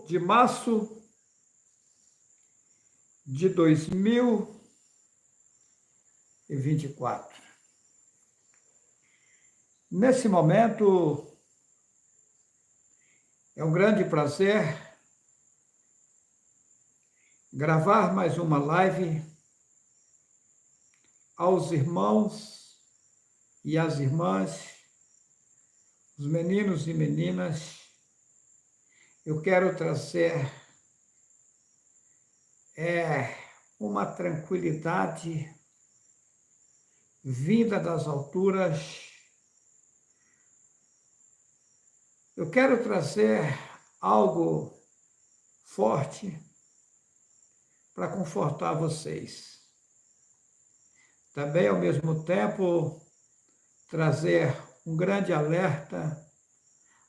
de março de 2024. Nesse momento, é um grande prazer gravar mais uma live aos irmãos e às irmãs, os meninos e meninas. Eu quero trazer uma tranquilidade vinda das alturas. Eu quero trazer algo forte para confortar vocês. Também, ao mesmo tempo, trazer um grande alerta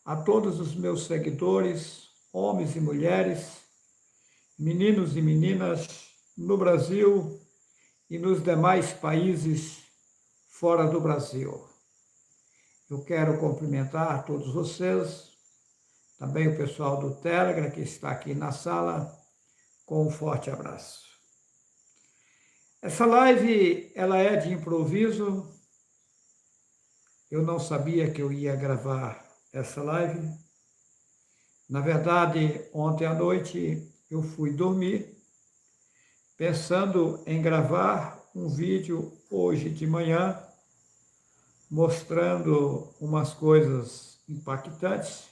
a todos os meus seguidores, homens e mulheres, meninos e meninas no Brasil e nos demais países fora do Brasil. Eu quero cumprimentar todos vocês, também o pessoal do Telegram que está aqui na sala, com um forte abraço. Essa live, ela é de improviso. Eu não sabia que eu ia gravar essa live. Na verdade, ontem à noite eu fui dormir pensando em gravar um vídeo hoje de manhã mostrando umas coisas impactantes,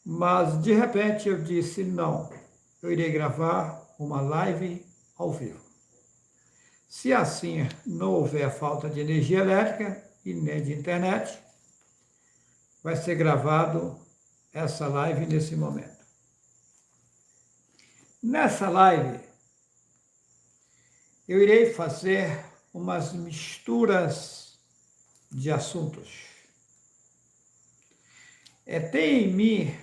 mas de repente eu disse não, eu irei gravar uma live ao vivo. Se assim não houver falta de energia elétrica e nem de internet, vai ser gravado essa live nesse momento. Nessa live, eu irei fazer umas misturas de assuntos. Tem em mim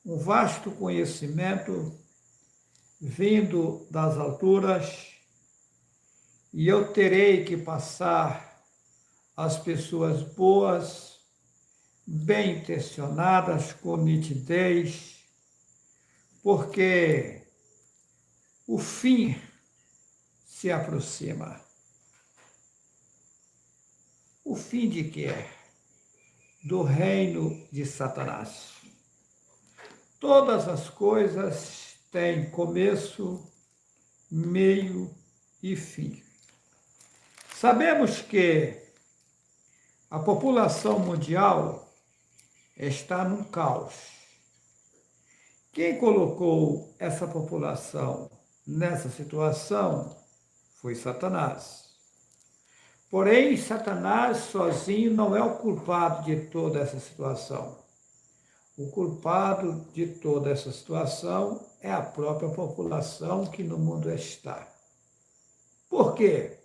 um vasto conhecimento vindo das alturas e eu terei que passar às pessoas boas, bem intencionadas, com nitidez, porque o fim se aproxima. O fim de quê? Do reino de Satanás. Todas as coisas têm começo, meio e fim. Sabemos que a população mundial está num caos. Quem colocou essa população nessa situação foi Satanás. Porém, Satanás sozinho não é o culpado de toda essa situação. O culpado de toda essa situação é a própria população que no mundo está. Por quê?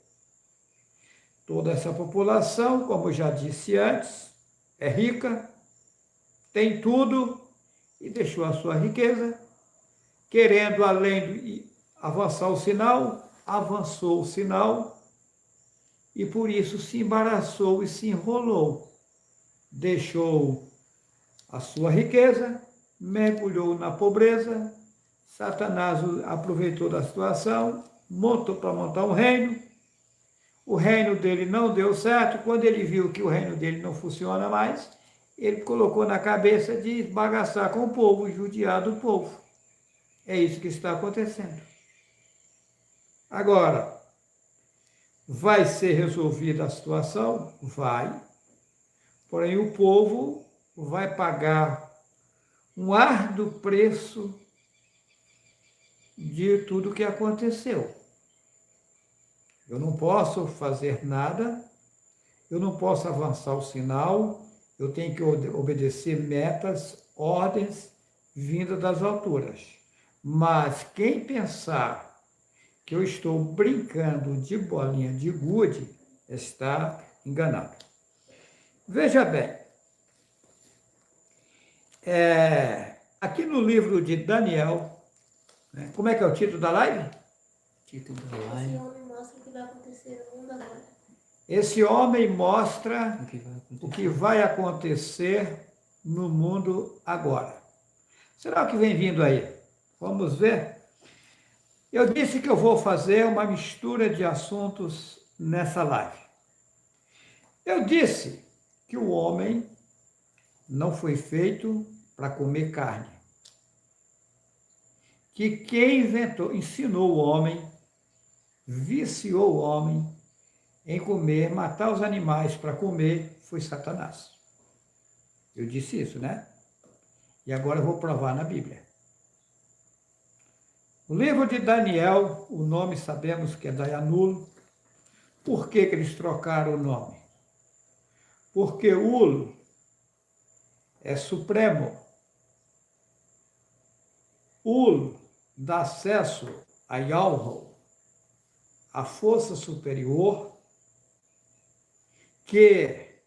Toda essa população, como já disse antes, é rica, tem tudo e deixou a sua riqueza, querendo, além de avançar o sinal, avançou o sinal, e por isso se embaraçou e se enrolou. Deixou a sua riqueza, mergulhou na pobreza. Satanás aproveitou da situação, montou para montar um reino. O reino dele não deu certo. Quando ele viu que o reino dele não funciona mais, ele colocou na cabeça de bagaçar com o povo, judiar do povo. É isso que está acontecendo. Agora, vai ser resolvida a situação? Vai. Porém, o povo vai pagar um árduo preço de tudo que aconteceu. Eu não posso fazer nada, eu não posso avançar o sinal, eu tenho que obedecer metas, ordens vindas das alturas. Mas quem pensar que eu estou brincando de bolinha de gude, está enganado. Veja bem, aqui no livro de Daniel, como é que é o título da live? Título da live. Esse homem mostra o que vai acontecer no mundo agora. Esse homem mostra o que vai acontecer no mundo agora. Será que vem vindo aí? Vamos ver. Eu disse que eu vou fazer uma mistura de assuntos nessa live. Eu disse que o homem não foi feito para comer carne. Que quem ensinou o homem, viciou o homem em comer, matar os animais para comer, foi Satanás. Eu disse isso, né? E agora eu vou provar na Bíblia. O livro de Daniel, o nome sabemos que é Dayanulo. Por que eles trocaram o nome? Porque Ul é supremo. Ul dá acesso a Yahweh, a força superior, que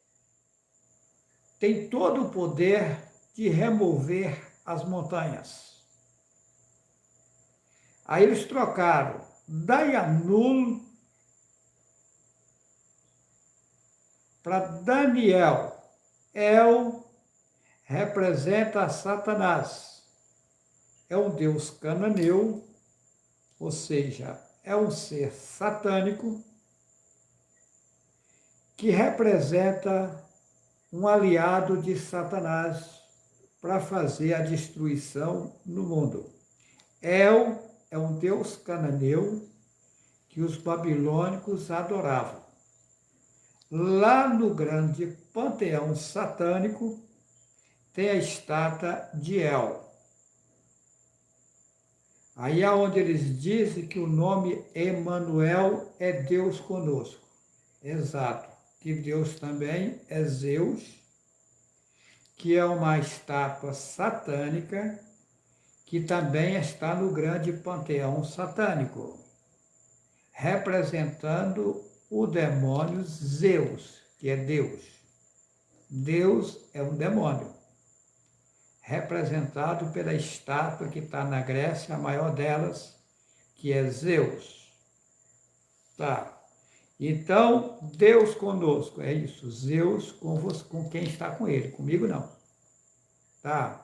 tem todo o poder de remover as montanhas. Aí eles trocaram Dayanul para Daniel. El representa Satanás. É um deus cananeu, ou seja, é um ser satânico que representa um aliado de Satanás para fazer a destruição no mundo. El é um deus cananeu que os babilônicos adoravam. Lá no grande panteão satânico tem a estátua de El. Aí é onde eles dizem que o nome Emanuel é Deus conosco. Exato, que Deus também é Zeus, que é uma estátua satânica, que também está no grande panteão satânico, representando o demônio Zeus, que é Deus. Deus é um demônio, representado pela estátua que está na Grécia, a maior delas, que é Zeus. Tá. Então, Deus conosco, é isso, Zeus com quem está com ele, comigo não. Tá?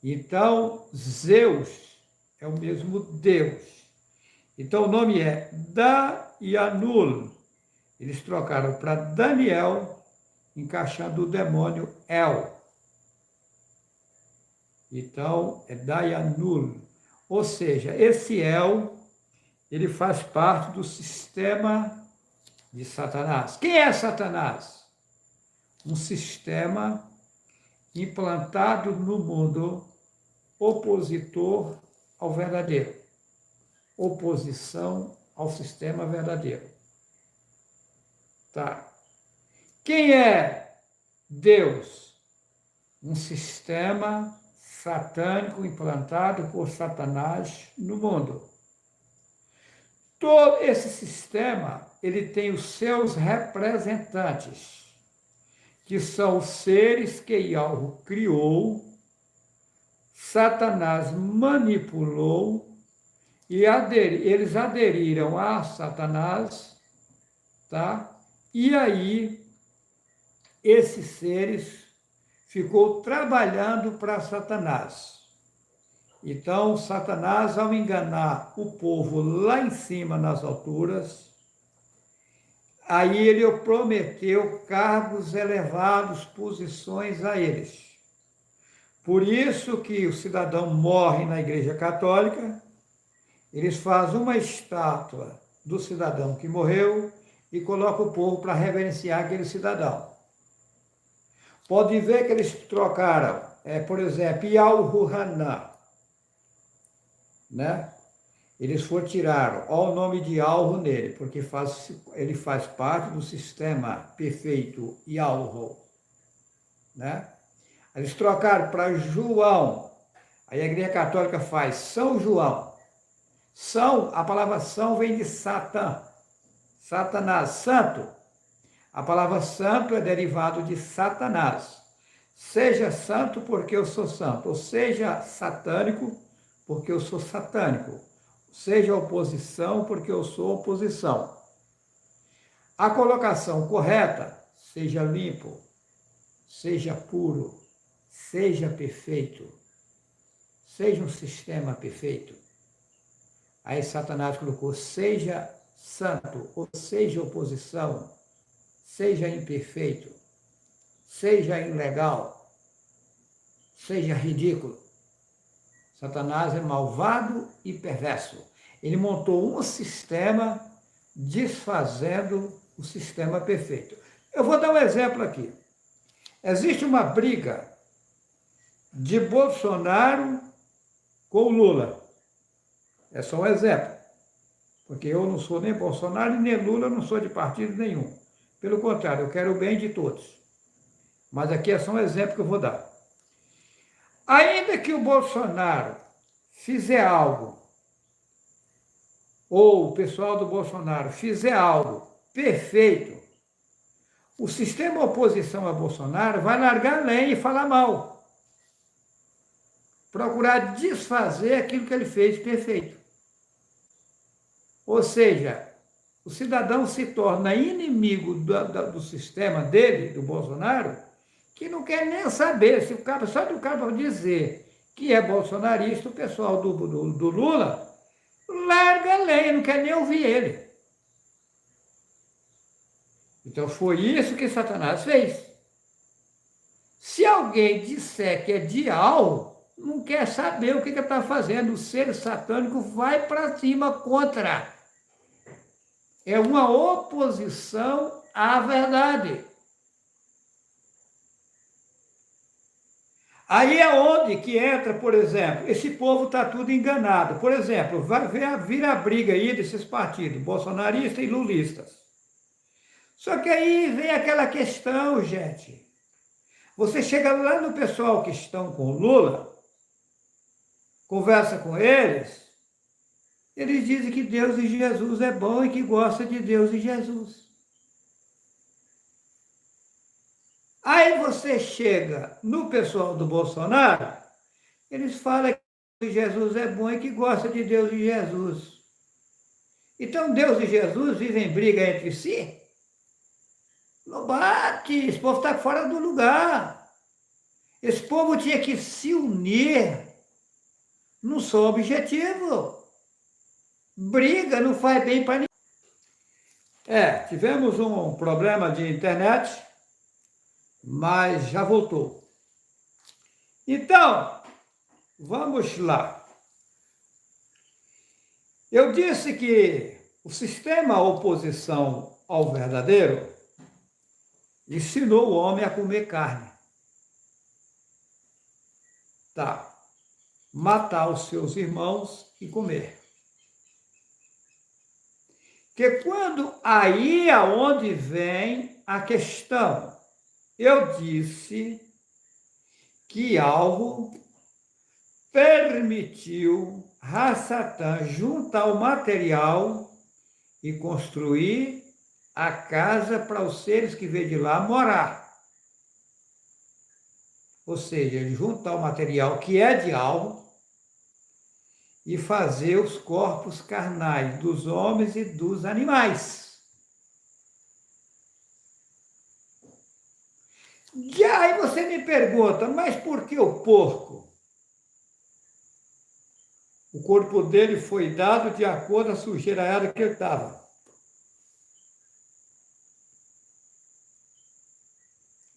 Então, Zeus é o mesmo Deus. Então, o nome é Dayanul. Eles trocaram para Daniel, encaixando o demônio El. Então, é Dayanul. Ou seja, esse El, ele faz parte do sistema de Satanás. Quem é Satanás? Um sistema implantado no mundo opositor ao verdadeiro. Oposição ao sistema verdadeiro. Tá. Quem é Deus? Um sistema satânico implantado por Satanás no mundo. Todo esse sistema, ele tem os seus representantes, que são os seres que Yahweh criou, Satanás manipulou, e eles aderiram a Satanás, tá? E aí, esses seres ficou trabalhando para Satanás. Então, Satanás, ao enganar o povo lá em cima, nas alturas, aí ele prometeu cargos elevados, posições a eles. Por isso que o cidadão morre na Igreja Católica, eles fazem uma estátua do cidadão que morreu e colocam o povo para reverenciar aquele cidadão. Pode ver que eles trocaram, por exemplo, Yahuhaná, né? Eles tiraram o nome de Alro nele, porque ele faz parte do sistema perfeito Yahweh, né? Eles trocaram para João. Aí a Igreja Católica faz São João. A palavra São vem de Satã. Satanás, santo. A palavra santo é derivado de Satanás. Seja santo porque eu sou santo, ou seja satânico porque eu sou satânico. Seja oposição porque eu sou oposição. A colocação correta, seja limpo, seja puro, seja perfeito. seja um sistema perfeito. Aí Satanás colocou, seja santo, ou seja oposição, seja imperfeito, seja ilegal, seja ridículo. Satanás é malvado e perverso. Ele montou um sistema desfazendo o sistema perfeito. Eu vou dar um exemplo aqui. Existe uma briga de Bolsonaro com Lula. É só um exemplo. Porque eu não sou nem Bolsonaro e nem Lula, eu não sou de partido nenhum. Pelo contrário, eu quero o bem de todos. Mas aqui é só um exemplo que eu vou dar. Ainda que o Bolsonaro fizer algo, ou o pessoal do Bolsonaro fizer algo perfeito, o sistema oposição a Bolsonaro vai largar a lenha e falar mal. Procurar desfazer aquilo que ele fez perfeito. Ou seja, o cidadão se torna inimigo do sistema dele, do Bolsonaro, que não quer nem saber. Se o cara, só do cara dizer que é bolsonarista, o pessoal do Lula larga a lenha, não quer nem ouvir ele. Então foi isso que Satanás fez. Se alguém disser que é dial, não quer saber o que ele está fazendo. O ser satânico vai para cima contra. É uma oposição à verdade. Aí é onde que entra, por exemplo, esse povo está tudo enganado. Por exemplo, vai vir a briga aí desses partidos, bolsonaristas e lulistas. Só que aí vem aquela questão, gente. Você chega lá no pessoal que estão com Lula, conversa com eles dizem que Deus e Jesus é bom e que gosta de Deus e Jesus. Aí você chega no pessoal do Bolsonaro, eles falam que Jesus é bom e que gosta de Deus e Jesus. Então Deus e Jesus vivem em briga entre si? Não bate, esse povo está fora do lugar. Esse povo tinha que se unir num só objetivo. Briga não faz bem para ninguém. Tivemos um problema de internet, mas já voltou. Então, vamos lá. Eu disse que o sistema oposição ao verdadeiro ensinou o homem a comer carne. Tá. Matar os seus irmãos e comer. Que quando aí é onde vem a questão. Eu disse que algo permitiu Ra-Satã juntar o material e construir a casa para os seres que vêm de lá morar. Ou seja, ele juntar o material que é de algo e fazer os corpos carnais dos homens e dos animais. E aí você me pergunta, mas por que o porco? O corpo dele foi dado de acordo com a sujeira que ele estava.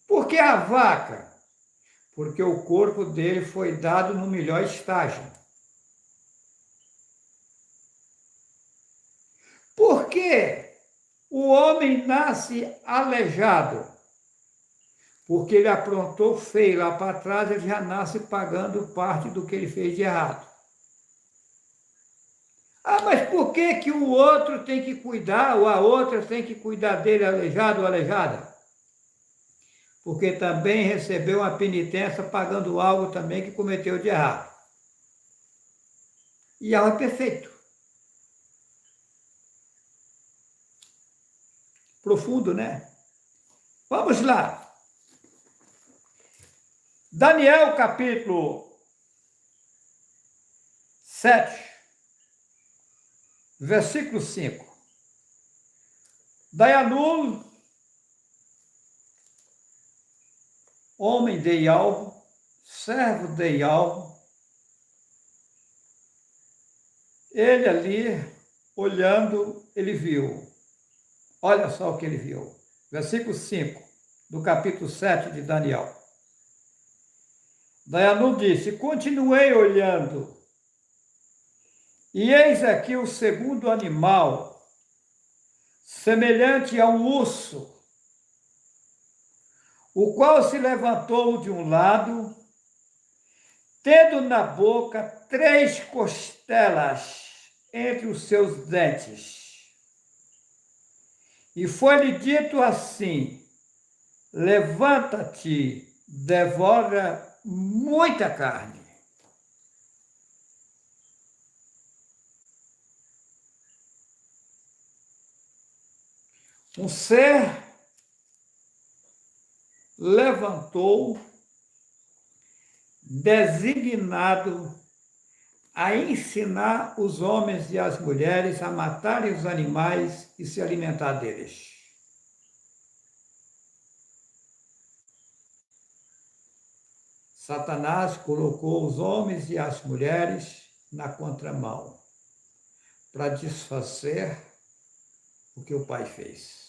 Por que a vaca? Porque o corpo dele foi dado no melhor estágio. Por que o homem nasce aleijado? Porque ele aprontou feio lá para trás, ele já nasce pagando parte do que ele fez de errado. Ah, mas por que que o outro tem que cuidar, ou a outra tem que cuidar dele aleijado ou aleijada? Porque também recebeu uma penitência pagando algo também que cometeu de errado. E algo é perfeito. Profundo, né? Vamos lá. Daniel, capítulo 7, versículo 5. Daianul, homem de Ial, servo de Ial, Ele ali, olhando, ele viu. Olha só o que ele viu. Versículo 5, do capítulo 7 de Daniel. Daniel disse: continuei olhando, e eis aqui o segundo animal, semelhante a um urso, o qual se levantou de um lado, tendo na boca 3 costelas entre os seus dentes. E foi-lhe dito assim: levanta-te, devora muita carne. Um ser levantou, designado a ensinar os homens e as mulheres a matarem os animais e se alimentar deles. Satanás colocou os homens e as mulheres na contramão para desfazer o que o Pai fez.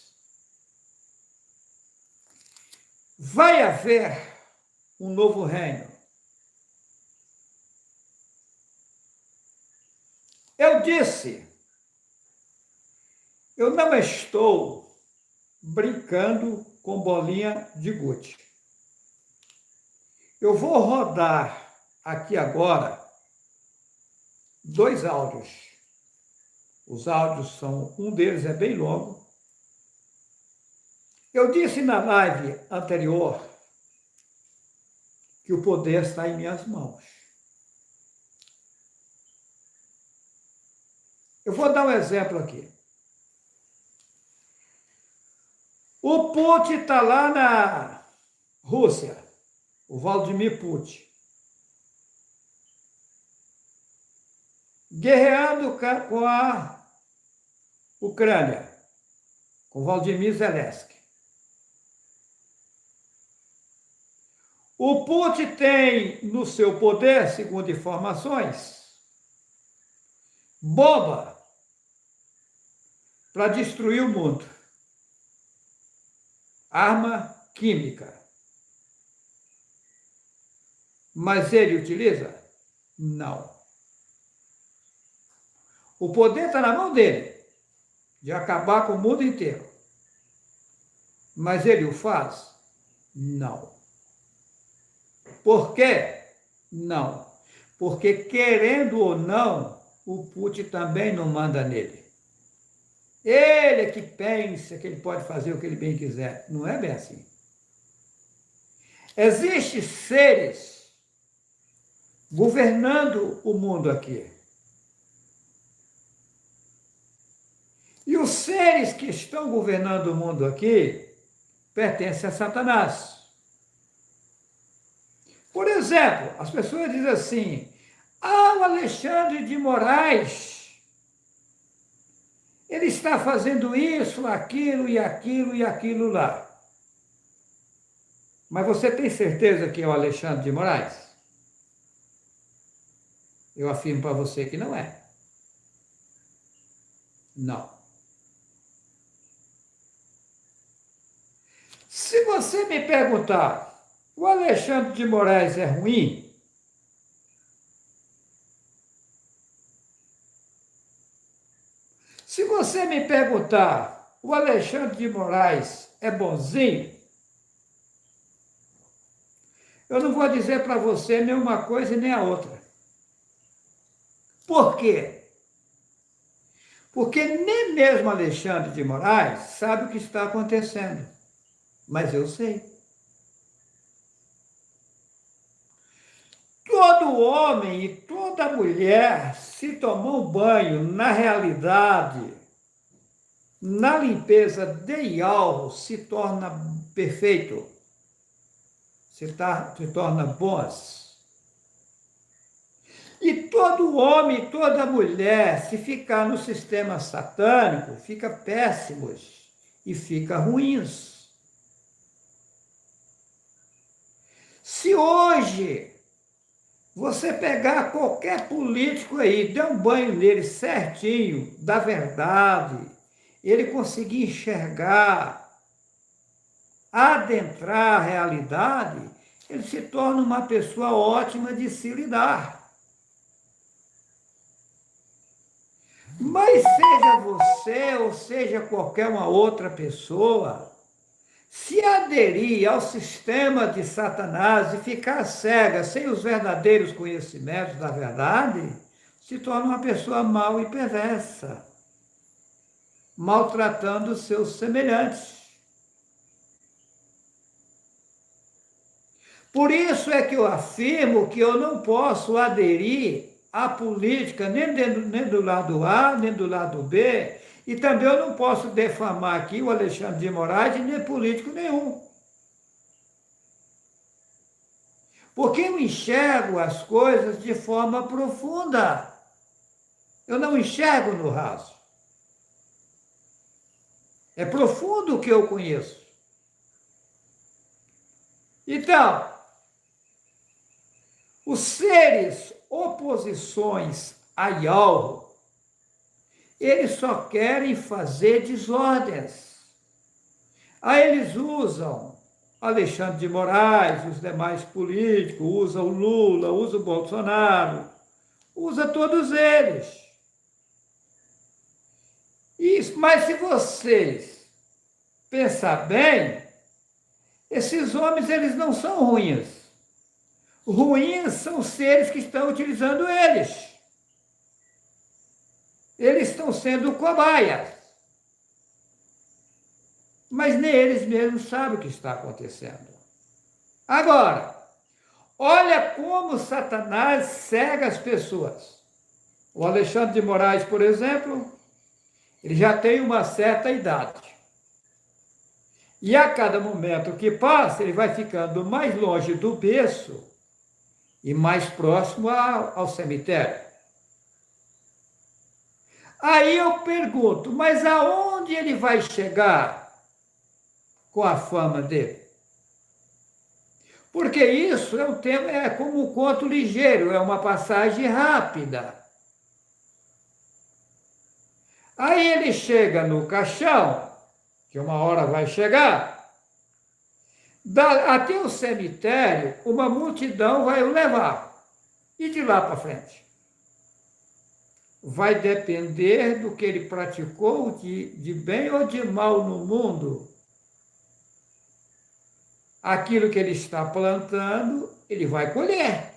Vai haver um novo reino. Eu disse, eu não estou brincando com bolinha de gude. Eu vou rodar aqui agora 2 áudios. Os áudios um deles é bem longo. Eu disse na live anterior que o poder está em minhas mãos. Eu vou dar um exemplo aqui. O Putin está lá na Rússia, o Vladimir Putin, guerreando com a Ucrânia, com Vladimir Zelensky. O Putin tem no seu poder, segundo informações, bomba para destruir o mundo. Arma química. Mas ele utiliza? Não. O poder está na mão dele, de acabar com o mundo inteiro. Mas ele o faz? Não. Por quê? Não. Porque, querendo ou não, o Putin também não manda nele. Ele é que pensa que ele pode fazer o que ele bem quiser. Não é bem assim. Existem seres governando o mundo aqui. E os seres que estão governando o mundo aqui pertencem a Satanás. Por exemplo, as pessoas dizem assim: o Alexandre de Moraes, ele está fazendo isso, aquilo e aquilo e aquilo lá. Mas você tem certeza que é o Alexandre de Moraes? Eu afirmo para você que não é. Não. Se você me perguntar, o Alexandre de Moraes é ruim? Se você me perguntar, o Alexandre de Moraes é bonzinho? Eu não vou dizer para você nem uma coisa e nem a outra. Por quê? Porque nem mesmo Alexandre de Moraes sabe o que está acontecendo. Mas eu sei. Todo homem e toda mulher, se tomar um banho na realidade, na limpeza de algo, se torna perfeito, se torna bons. E todo homem e toda mulher, se ficar no sistema satânico, fica péssimos e fica ruins. Se hoje Você pegar qualquer político aí, der um banho nele certinho, da verdade, ele conseguir enxergar, adentrar a realidade, ele se torna uma pessoa ótima de se lidar. Mas seja você ou seja qualquer uma outra pessoa, se aderir ao sistema de Satanás e ficar cega, sem os verdadeiros conhecimentos da verdade, se torna uma pessoa mau e perversa, maltratando os seus semelhantes. Por isso é que eu afirmo que eu não posso aderir à política nem do lado A, nem do lado B, e também eu não posso defamar aqui o Alexandre de Moraes nem político nenhum. Porque eu enxergo as coisas de forma profunda. Eu não enxergo no raso. É profundo o que eu conheço. Então, os seres oposições a Yahweh, eles só querem fazer desordens. Aí eles usam Alexandre de Moraes, os demais políticos, usam o Lula, usam o Bolsonaro, usa todos eles. Mas se vocês pensar bem, esses homens eles não são ruins. Ruins são os seres que estão utilizando eles. Eles estão sendo cobaias. Mas nem eles mesmos sabem o que está acontecendo. Agora, olha como Satanás cega as pessoas. O Alexandre de Moraes, por exemplo, ele já tem uma certa idade. E a cada momento que passa, ele vai ficando mais longe do berço e mais próximo ao cemitério. Aí eu pergunto, mas aonde ele vai chegar com a fama dele? Porque isso é um tema, é como um conto ligeiro, é uma passagem rápida. Aí ele chega no caixão, que uma hora vai chegar, até o cemitério, uma multidão vai o levar. E de lá para frente? Vai depender do que ele praticou de bem ou de mal no mundo. Aquilo que ele está plantando, ele vai colher.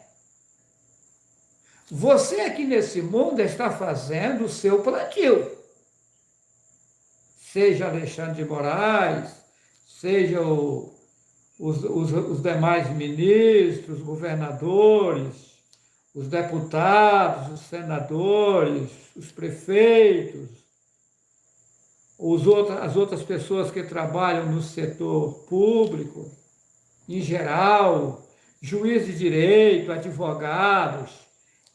Você aqui nesse mundo está fazendo o seu plantio. Seja Alexandre de Moraes, seja os demais ministros, governadores, os deputados, os senadores, os prefeitos, as outras pessoas que trabalham no setor público, em geral, juízes de direito, advogados,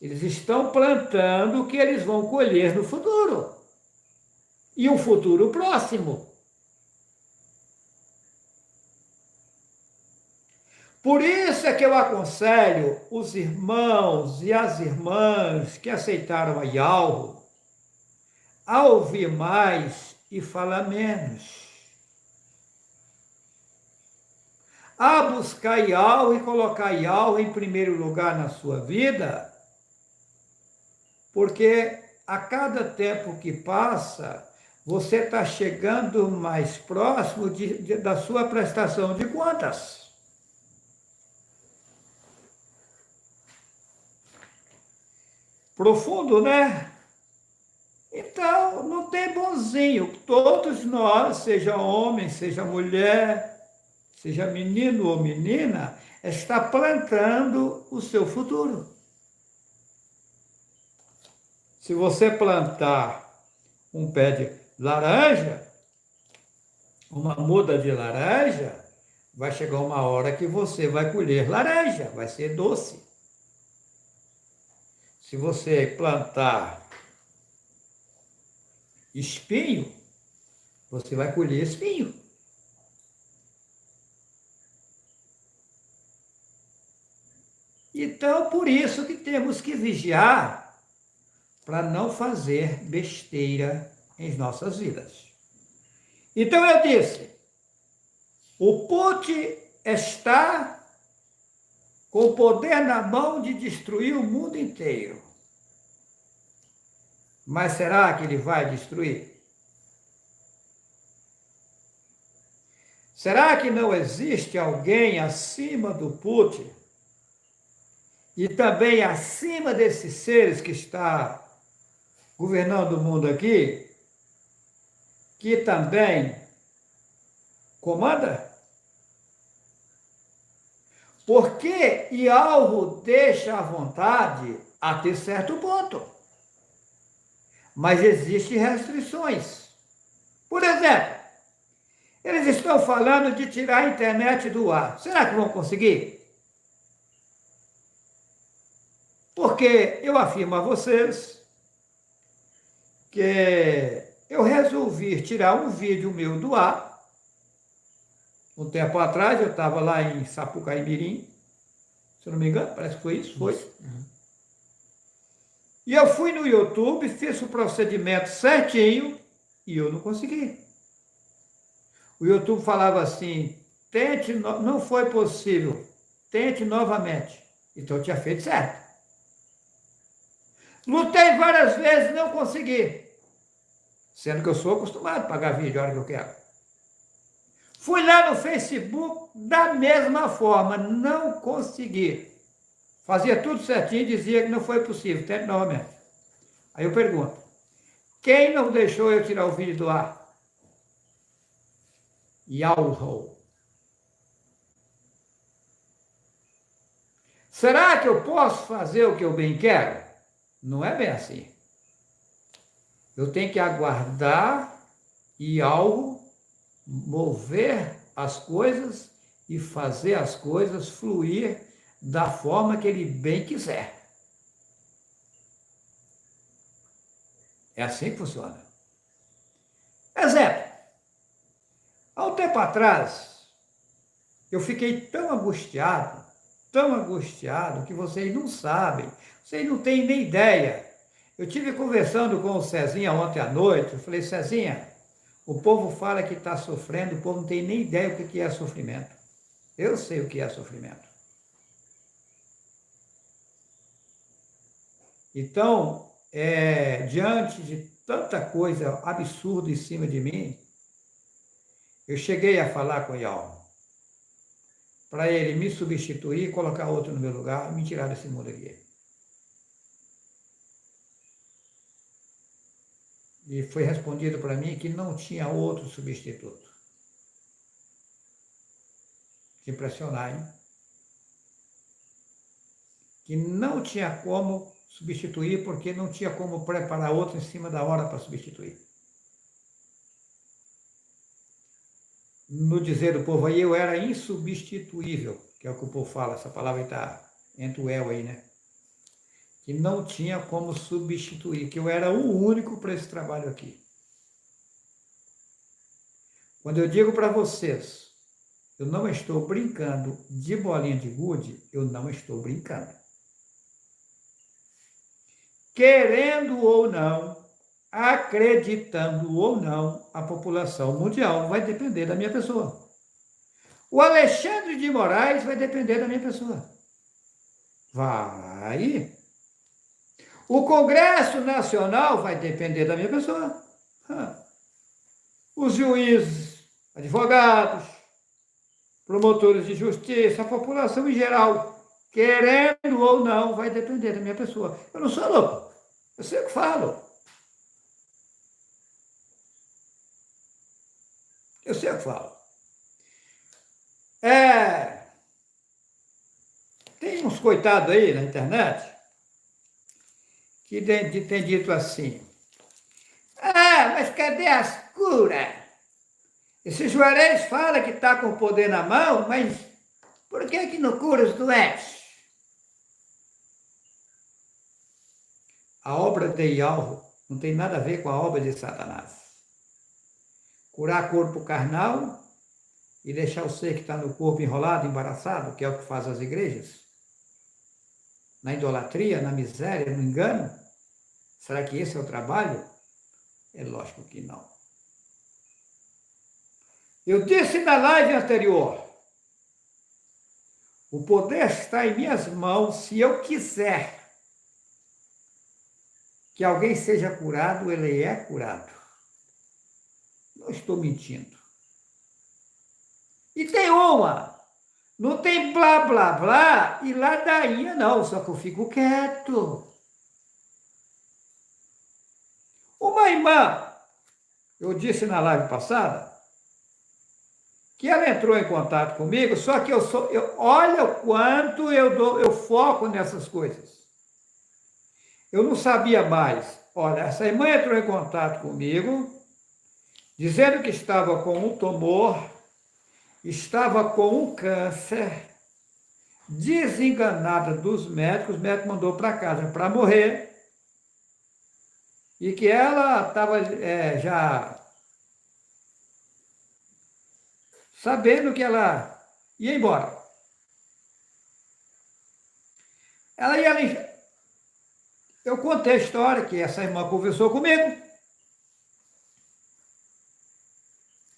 eles estão plantando o que eles vão colher no futuro. E um futuro próximo. Por isso é que eu aconselho os irmãos e as irmãs que aceitaram a Yahweh a ouvir mais e falar menos. A buscar Yahweh e colocar Yahweh em primeiro lugar na sua vida, porque a cada tempo que passa, você está chegando mais próximo da sua prestação de contas. Profundo, né? Então, não tem bonzinho. Todos nós, seja homem, seja mulher, seja menino ou menina, está plantando o seu futuro. Se você plantar um pé de laranja, uma muda de laranja, vai chegar uma hora que você vai colher laranja, vai ser doce. Se você plantar espinho, você vai colher espinho. E Então, por isso que temos que vigiar para não fazer besteira em nossas vidas. Então eu disse, o Putin está com o poder na mão de destruir o mundo inteiro. Mas será que ele vai destruir? Será que não existe alguém acima do Putin e também acima desses seres que está governando o mundo aqui, que também comanda? Porque Ialvo deixa à vontade até certo ponto. Mas existem restrições. Por exemplo, eles estão falando de tirar a internet do ar. Será que vão conseguir? Porque eu afirmo a vocês que eu resolvi tirar um vídeo meu do ar. Um tempo atrás, eu estava lá em Sapucaí Mirim, se eu não me engano, parece que foi isso, foi. Uhum. E eu fui no YouTube, fiz o procedimento certinho e eu não consegui. O YouTube falava assim, tente, não foi possível, tente novamente. Então eu tinha feito certo. Lutei várias vezes, não consegui. Sendo que eu sou acostumado a pagar vídeo a hora que eu quero. Fui lá no Facebook, da mesma forma, não consegui. Fazia tudo certinho e dizia que não foi possível, tente novamente. Aí eu pergunto, quem não deixou eu tirar o vídeo do ar? Ialvo. Será que eu posso fazer o que eu bem quero? Não é bem assim. Eu tenho que aguardar Ialvo mover as coisas e fazer as coisas fluir da forma que ele bem quiser. É assim que funciona. Exemplo. Há um tempo atrás, eu fiquei tão angustiado, que vocês não sabem, vocês não têm nem ideia. Eu tive conversando com o Cezinha ontem à noite, eu falei, Cezinha, o povo fala que está sofrendo, o povo não tem nem ideia o que é sofrimento. Eu sei o que é sofrimento. Então, diante de tanta coisa absurda em cima de mim, eu cheguei a falar com o Ialvo, para ele me substituir, colocar outro no meu lugar e me tirar desse mundo aqui. E foi respondido para mim que não tinha outro substituto. Que impressionar, hein? Que não tinha como substituir, porque não tinha como preparar outro em cima da hora para substituir. No dizer do povo aí, eu era insubstituível, que é o que o povo fala, essa palavra está entre o el aí, né? Que não tinha como substituir, que eu era o único para esse trabalho aqui. Quando eu digo para vocês, eu não estou brincando de bolinha de gude, eu não estou brincando. Querendo ou não, acreditando ou não, a população mundial vai depender da minha pessoa. O Alexandre de Moraes vai depender da minha pessoa. Vai. O Congresso Nacional vai depender da minha pessoa. Os juízes, advogados, promotores de justiça, a população em geral, querendo ou não, vai depender da minha pessoa. Eu não sou louco, eu sei o que falo. Eu sei o que falo. Tem uns coitados aí na internet que tem dito assim, mas cadê as curas? Esse Juarez fala que está com o poder na mão, mas por que não cura os doentes? A obra de Ialvo não tem nada a ver com a obra de Satanás. Curar corpo carnal e deixar o ser que está no corpo enrolado, embaraçado, que é o que faz as igrejas, na idolatria, na miséria, no engano? Será que esse é o trabalho? É lógico que não. Eu disse na live anterior, o poder está em minhas mãos. Se eu quiser que alguém seja curado, ele é curado. Não estou mentindo. E tem uma, não tem blá, blá, blá e ladainha não, só que eu fico quieto. Uma irmã, eu disse na live passada, que ela entrou em contato comigo, só que olha o quanto eu foco nessas coisas. Eu não sabia mais. Olha, essa irmã entrou em contato comigo, dizendo que estava com um tumor, estava com um câncer, desenganada dos médicos, o médico mandou para casa para morrer, e que ela estava já sabendo que ela ia embora. Eu contei a história que essa irmã conversou comigo.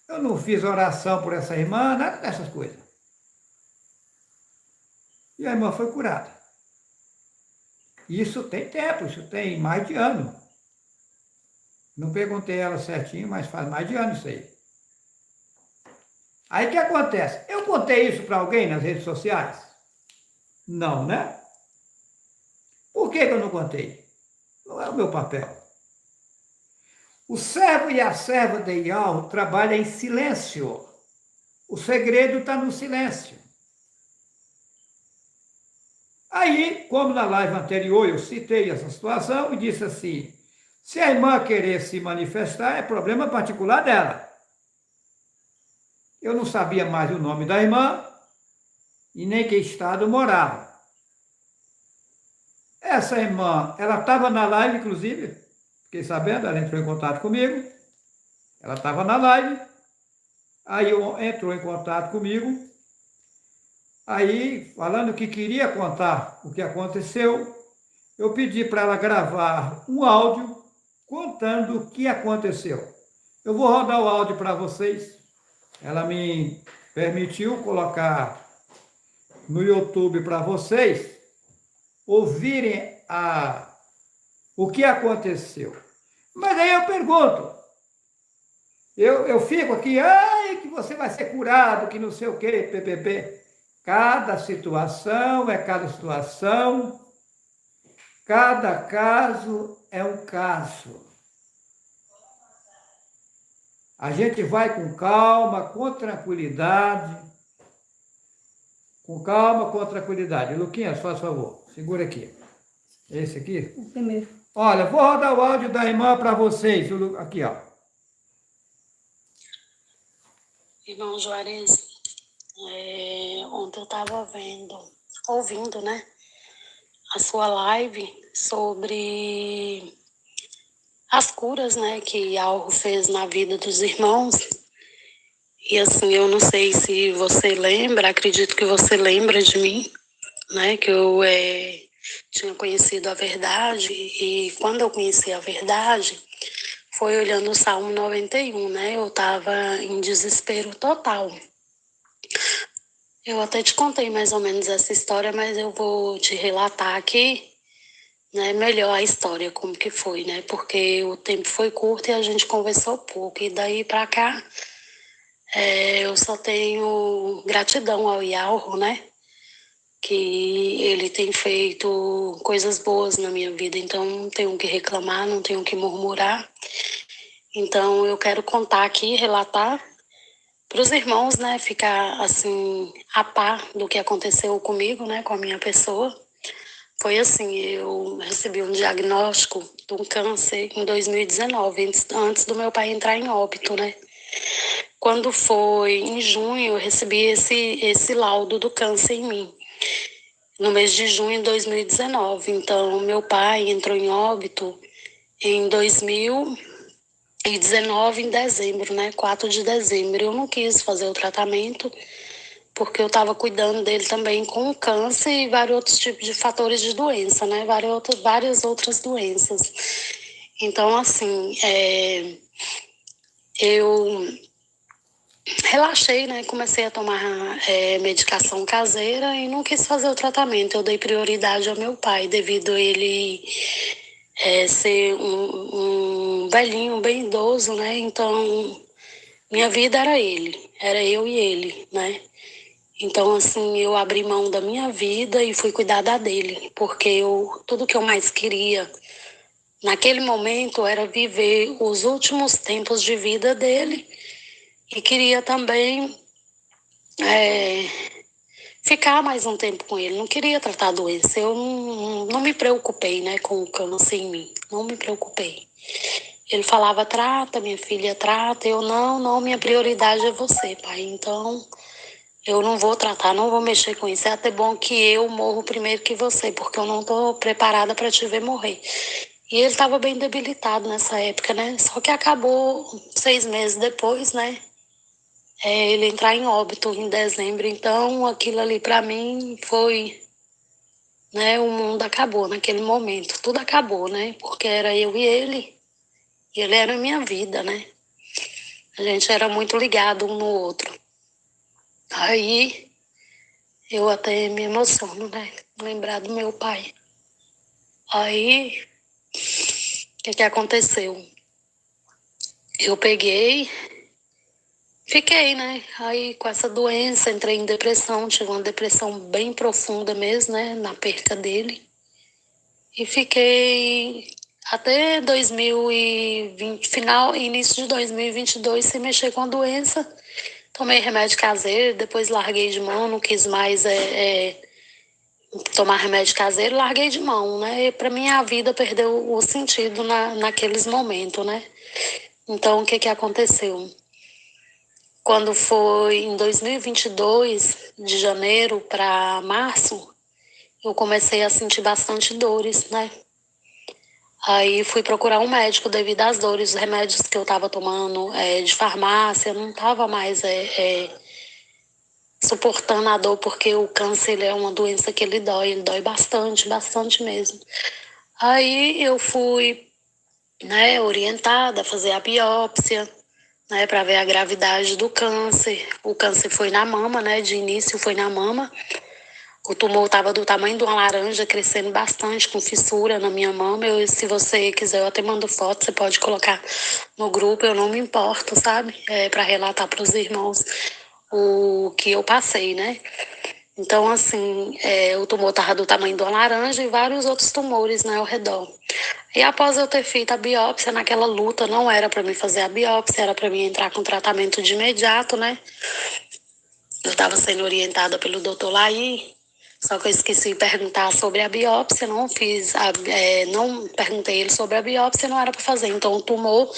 Eu não fiz oração por essa irmã, nada dessas coisas. E a irmã foi curada. Isso tem tempo, isso tem mais de ano. Não perguntei ela certinho, mas faz mais de ano isso aí. Aí o que acontece? Eu contei isso para alguém nas redes sociais? Não, né? Por que eu não contei? Não é o meu papel. O servo e a serva de Yahweh trabalham em silêncio. O segredo está no silêncio. Aí, como na live anterior eu citei essa situação e disse assim, se a irmã querer se manifestar, é problema particular dela. Eu não sabia mais o nome da irmã e nem que estado morava. Essa irmã, ela estava na live, inclusive, fiquei sabendo, ela entrou em contato comigo, ela estava na live, aí entrou em contato comigo, aí, falando que queria contar o que aconteceu, eu pedi para ela gravar um áudio contando o que aconteceu. Eu vou rodar o áudio para vocês. Ela me permitiu colocar no YouTube para vocês ouvirem o que aconteceu. Mas aí eu pergunto, eu fico aqui, ai, que você vai ser curado, que não sei o quê, ppp. Cada situação é cada situação, cada caso é um caso. A gente vai com calma, com tranquilidade. Com calma, com tranquilidade. Luquinhas, faz favor, segura aqui. Esse aqui? O primeiro. Olha, vou rodar o áudio da irmã para vocês. Aqui, ó. Irmão Juarez, ontem eu estava ouvindo, né, a sua live sobre as curas, né, que Alro fez na vida dos irmãos. E assim, eu não sei se você lembra, acredito que você lembra de mim, né, que eu tinha conhecido a verdade, e quando eu conheci a verdade, foi olhando o Salmo 91, né, eu estava em desespero total. Eu até te contei mais ou menos essa história, mas eu vou te relatar aqui, né, melhor a história, como que foi, né, porque o tempo foi curto e a gente conversou pouco, e daí para cá, eu só tenho gratidão ao Yahweh, né, que ele tem feito coisas boas na minha vida, então não tenho o que reclamar, não tenho o que murmurar. Então eu quero contar aqui, relatar para os irmãos, né, ficar assim a par do que aconteceu comigo, né, com a minha pessoa. Foi assim, eu recebi um diagnóstico de um câncer em 2019, antes do meu pai entrar em óbito, né. Quando foi em junho, eu recebi esse laudo do câncer em mim, no mês de junho de 2019. Então, meu pai entrou em óbito em 2019, em dezembro, né? 4 de dezembro. Eu não quis fazer o tratamento, porque eu estava cuidando dele também com câncer e vários outros tipos de fatores de doença, né? Várias outras doenças. Então, assim, eu relaxei, né? Comecei a tomar medicação caseira e não quis fazer o tratamento. Eu dei prioridade ao meu pai, devido a ele ser um velhinho, bem idoso, né? Então, minha vida era ele, era eu e ele, né? Então, assim, eu abri mão da minha vida e fui cuidar da dele, porque tudo que eu mais queria naquele momento era viver os últimos tempos de vida dele e queria também ficar mais um tempo com ele. Não queria tratar a doença. Eu não me preocupei, né, com o câncer em mim. Não me preocupei. Ele falava, trata, minha filha, trata. Eu, não, minha prioridade é você, pai. Então, eu não vou tratar, não vou mexer com isso. É até bom que eu morro primeiro que você, porque eu não estou preparada para te ver morrer. E ele estava bem debilitado nessa época, né? Só que acabou 6 meses depois, né? Ele entrar em óbito em dezembro. Então, aquilo ali para mim foi, né? O mundo acabou naquele momento. Tudo acabou, né? Porque era eu e ele era a minha vida, né? A gente era muito ligado um no outro. Aí, eu até me emociono, né? Lembrar do meu pai. Aí, o que aconteceu? Eu fiquei, né? Aí, com essa doença, entrei em depressão. Tive uma depressão bem profunda mesmo, né? Na perca dele. E fiquei até 2020, início de 2022, sem mexer com a doença. Tomei remédio caseiro, depois larguei de mão, não quis mais tomar remédio caseiro, larguei de mão, né? Para mim, a vida perdeu o sentido naqueles momentos, né? Então, o que aconteceu? Quando foi em 2022, de janeiro para março, eu comecei a sentir bastante dores, né? Aí fui procurar um médico devido às dores, os remédios que eu estava tomando de farmácia, não estava mais suportando a dor, porque o câncer ele é uma doença que ele dói bastante, bastante mesmo. Aí eu fui, né, orientada a fazer a biópsia, né, para ver a gravidade do câncer. O câncer foi na mama, né, de início foi na mama. O tumor estava do tamanho de uma laranja, crescendo bastante, com fissura na minha mama. Se você quiser, eu até mando foto, você pode colocar no grupo, eu não me importo, sabe? Para relatar para os irmãos o que eu passei, né? Então, assim, o tumor estava do tamanho de uma laranja e vários outros tumores, né, ao redor. E após eu ter feito a biópsia, naquela luta, não era para mim fazer a biópsia, era para mim entrar com tratamento de imediato, né? Eu estava sendo orientada pelo doutor Laí, só que eu esqueci de perguntar sobre a biópsia, não perguntei ele sobre a biópsia, não era para fazer. Então, o tumor,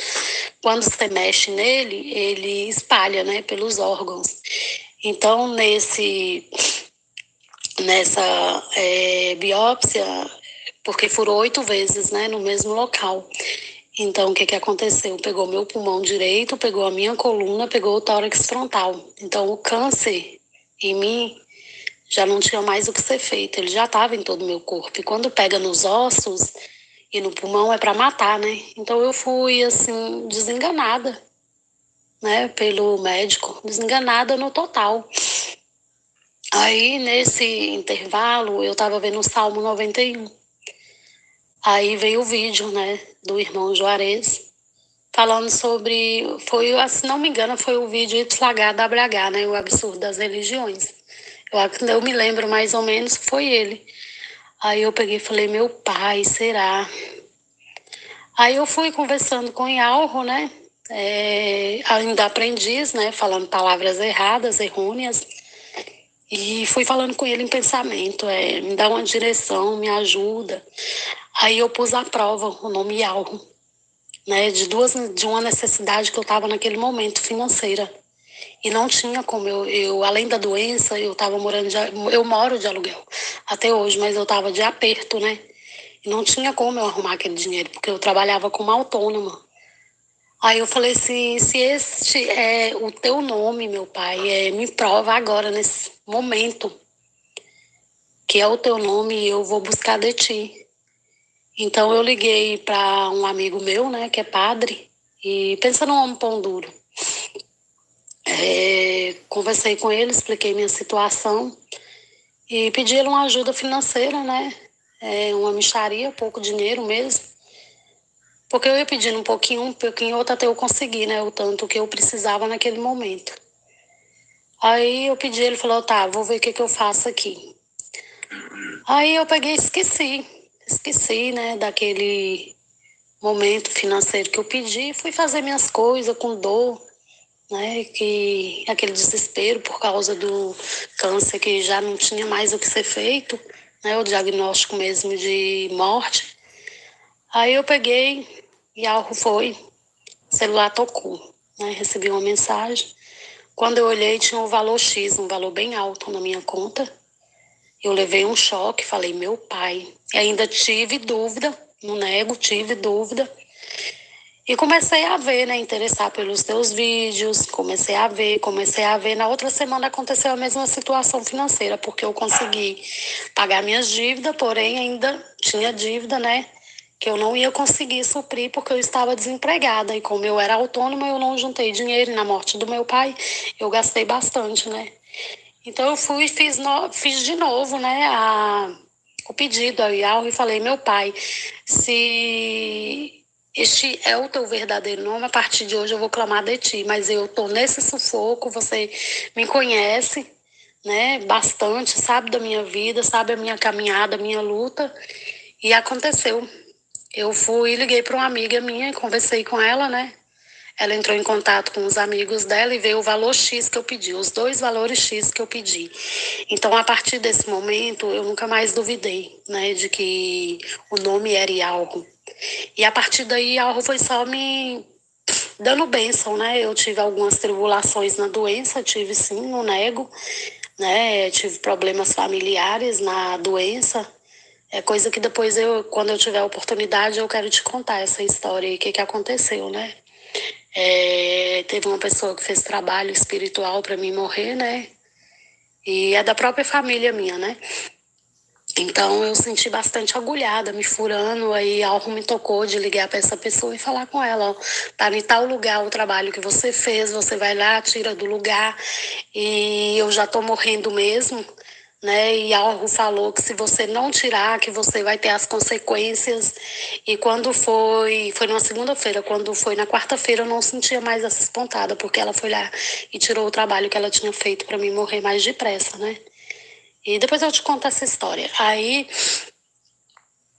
quando você mexe nele, ele espalha, né, pelos órgãos. Então, nessa biópsia, porque furou 8 vezes, né, no mesmo local. Então, o que aconteceu? Pegou meu pulmão direito, pegou a minha coluna, pegou o tórax frontal. Então, o câncer em mim já não tinha mais o que ser feito, ele já estava em todo o meu corpo. E quando pega nos ossos e no pulmão é para matar, né? Então, eu fui, assim, desenganada, né, pelo médico, desenganada no total. Aí, nesse intervalo, eu estava vendo o Salmo 91. Aí veio o vídeo, né, do irmão Juarez, falando sobre, se não me engano, foi o vídeo YHWH, né, o absurdo das religiões. Eu me lembro mais ou menos que foi ele. Aí eu peguei e falei, meu pai, será? Aí eu fui conversando com o Yalro, né, ainda aprendiz, né, falando palavras erradas, errôneas, e fui falando com ele em pensamento, me dá uma direção, me ajuda. Aí eu pus à prova o nome Yalro, né, de uma necessidade que eu estava naquele momento financeira. E não tinha como eu além da doença, eu moro de aluguel até hoje, mas eu estava de aperto, né? E não tinha como eu arrumar aquele dinheiro, porque eu trabalhava como autônoma. Aí eu falei assim, se este é o teu nome, meu pai, me prova agora, nesse momento, que é o teu nome e eu vou buscar de ti. Então eu liguei para um amigo meu, né, que é padre, e pensa num homem pão duro. Conversei com ele, expliquei minha situação e pedi ele uma ajuda financeira, né, uma mixaria, pouco dinheiro mesmo, porque eu ia pedindo um pouquinho, outro até eu conseguir, né, o tanto que eu precisava naquele momento. Aí eu pedi, ele falou, tá, vou ver o que eu faço aqui. Aí eu peguei e esqueci, né, daquele momento financeiro que eu pedi, fui fazer minhas coisas com dor, né, que aquele desespero por causa do câncer que já não tinha mais o que ser feito, né, o diagnóstico mesmo de morte. Aí eu peguei e algo foi, o celular tocou, né, recebi uma mensagem. Quando eu olhei, tinha um valor X, um valor bem alto na minha conta. Eu levei um choque, falei, meu pai. E ainda tive dúvida, não nego, tive dúvida. E comecei a ver, né, interessar pelos teus vídeos, comecei a ver. Na outra semana aconteceu a mesma situação financeira, porque eu consegui pagar minhas dívidas, porém ainda tinha dívida, né, que eu não ia conseguir suprir porque eu estava desempregada. E como eu era autônoma, eu não juntei dinheiro. E na morte do meu pai, eu gastei bastante, né. Então eu fui e fiz de novo, né, o pedido ao IAL e falei, meu pai, se este é o teu verdadeiro nome, a partir de hoje eu vou clamar de ti, mas eu estou nesse sufoco, você me conhece, né, bastante, sabe da minha vida, sabe a minha caminhada, a minha luta, e aconteceu. Eu fui, liguei para uma amiga minha, conversei com ela, né, ela entrou em contato com os amigos dela e veio o valor X que eu pedi, os 2 valores X que eu pedi. Então, a partir desse momento, eu nunca mais duvidei, né, de que o nome era Ialro. E a partir daí, Ialro foi só me dando bênção, né? Eu tive algumas tribulações na doença, tive sim, não nego, né? Tive problemas familiares na doença. É coisa que depois, quando eu tiver a oportunidade, eu quero te contar essa história e o que aconteceu, né? Teve uma pessoa que fez trabalho espiritual para mim morrer, né? E é da própria família minha, né? Então eu senti bastante agulhada, me furando, aí algo me tocou de ligar para essa pessoa e falar com ela, ó, tá em tal lugar o trabalho que você fez, você vai lá, tira do lugar, e eu já tô morrendo mesmo, né? E algo falou que se você não tirar, que você vai ter as consequências. E quando foi numa segunda-feira, quando foi na quarta-feira, eu não sentia mais essa pontada, porque ela foi lá e tirou o trabalho que ela tinha feito para mim morrer mais depressa, né? E depois eu te conto essa história. Aí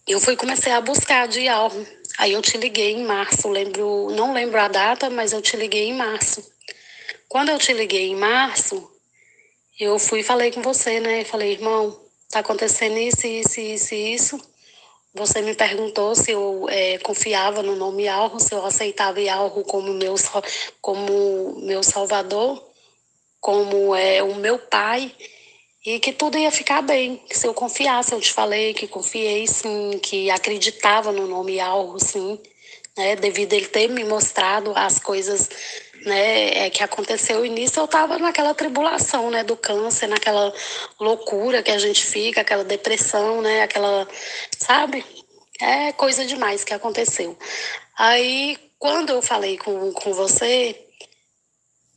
eu comecei a buscar de algo. Aí eu te liguei em março, não lembro a data, mas eu te liguei em março. Quando eu te liguei em março, eu fui e falei com você, né? Falei, irmão, tá acontecendo isso, isso, isso, isso. Você me perguntou se eu confiava no nome Yalro, se eu aceitava Yalro como meu salvador, como o meu pai, e que tudo ia ficar bem, que se eu confiasse, eu te falei que confiei sim, que acreditava no nome Yalro, sim, né, devido a ele ter me mostrado as coisas, né, que aconteceu. E nisso eu estava naquela tribulação, né, do câncer, naquela loucura que a gente fica, aquela depressão, né, aquela, sabe? É coisa demais que aconteceu. Aí, quando eu falei com você,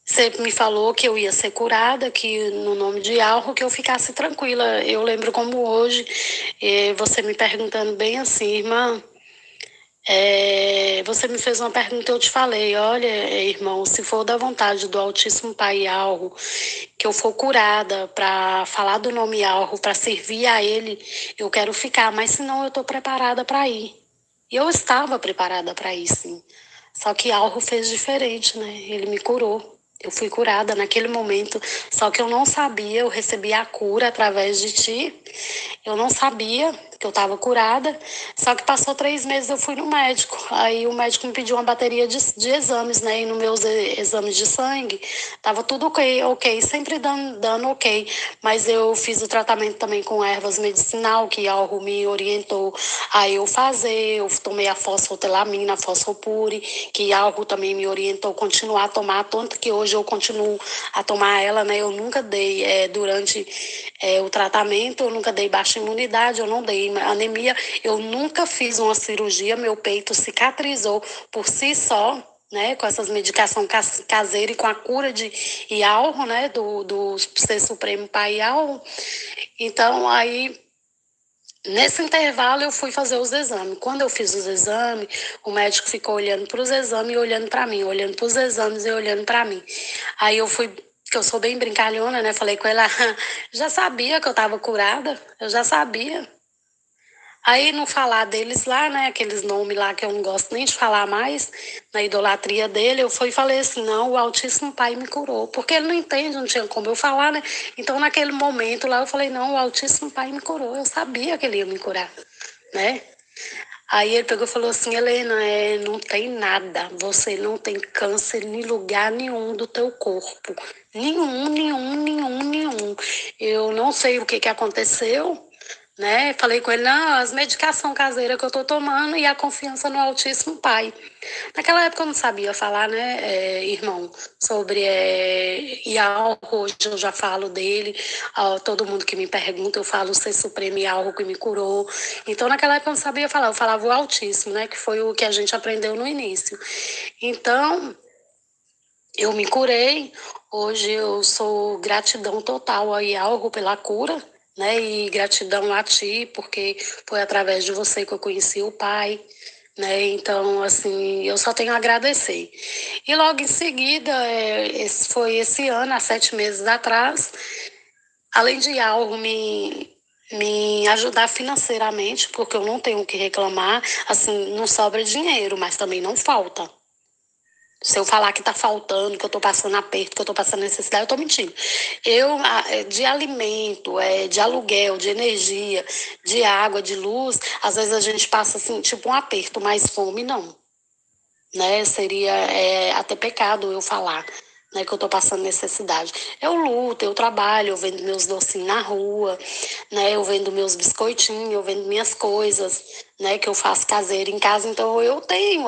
você me falou que eu ia ser curada, que no nome de Alro, que eu ficasse tranquila. Eu lembro como hoje, você me perguntando bem assim, irmã, você me fez uma pergunta e eu te falei, olha, irmão, se for da vontade do Altíssimo Pai Alro, que eu for curada para falar do nome Alro, para servir a ele, eu quero ficar, mas senão eu estou preparada para ir. E eu estava preparada para ir, sim. Só que Alro fez diferente, né? Ele me curou. Eu fui curada naquele momento, só que eu não sabia, eu recebi a cura através de ti. Eu não sabia que eu estava curada, só que passou 3 meses eu fui no médico. Aí o médico me pediu uma bateria de exames, né? E nos meus exames de sangue, tava tudo ok, sempre dando ok. Mas eu fiz o tratamento também com ervas medicinal, que algo me orientou a eu fazer. Eu tomei a fosfotelamina, a fosfopure, que algo também me orientou a continuar a tomar, tanto que hoje eu continuo a tomar ela, né? Eu nunca dei, durante o tratamento, eu nunca dei baixa imunidade, eu não dei anemia, eu nunca fiz uma cirurgia, meu peito cicatrizou por si só, né, com essas medicações caseiras e com a cura de Ialro, né, do Ser Supremo Pai Ialro. Então, aí, nesse intervalo, eu fui fazer os exames. Quando eu fiz os exames, o médico ficou olhando para os exames e olhando para mim, olhando para os exames e olhando para mim. Aí eu fui, que eu sou bem brincalhona, né, falei com ela, já sabia que eu estava curada, eu já sabia. Aí, no falar deles lá, né, aqueles nomes lá que eu não gosto nem de falar mais, na idolatria dele, eu fui e falei assim, não, o Altíssimo Pai me curou, porque ele não entende, não tinha como eu falar, né, então naquele momento lá eu falei, não, o Altíssimo Pai me curou, eu sabia que ele ia me curar, né. Aí ele pegou e falou assim, Helena, não tem nada, você não tem câncer em lugar nenhum do teu corpo, nenhum, eu não sei o que aconteceu, né? Falei com ele, não, as medicações caseiras que eu tô tomando e a confiança no Altíssimo Pai. Naquela época eu não sabia falar, né, irmão, sobre Ialro, hoje eu já falo dele, todo mundo que me pergunta, eu falo o Ser Supremo Ialro que me curou. Então naquela época eu não sabia falar, eu falava o Altíssimo, né, que foi o que a gente aprendeu no início. Então, eu me curei, hoje eu sou gratidão total a Ialro pela cura, né? E gratidão a ti, porque foi através de você que eu conheci o Pai, né? Então, assim, eu só tenho a agradecer. E logo em seguida, foi esse ano, há 7 meses atrás, além de Ialro me ajudar financeiramente, porque eu não tenho o que reclamar, assim, não sobra dinheiro, mas também não falta. Se eu falar que tá faltando, que eu tô passando aperto, que eu tô passando necessidade, eu tô mentindo. De alimento, de aluguel, de energia, de água, de luz, às vezes a gente passa assim, tipo um aperto, mas fome não, né? Seria até pecado eu falar, né, que eu tô passando necessidade. Eu luto, eu trabalho, eu vendo meus docinhos na rua, né? Eu vendo meus biscoitinhos, eu vendo minhas coisas, né, que eu faço caseiro em casa, então eu tenho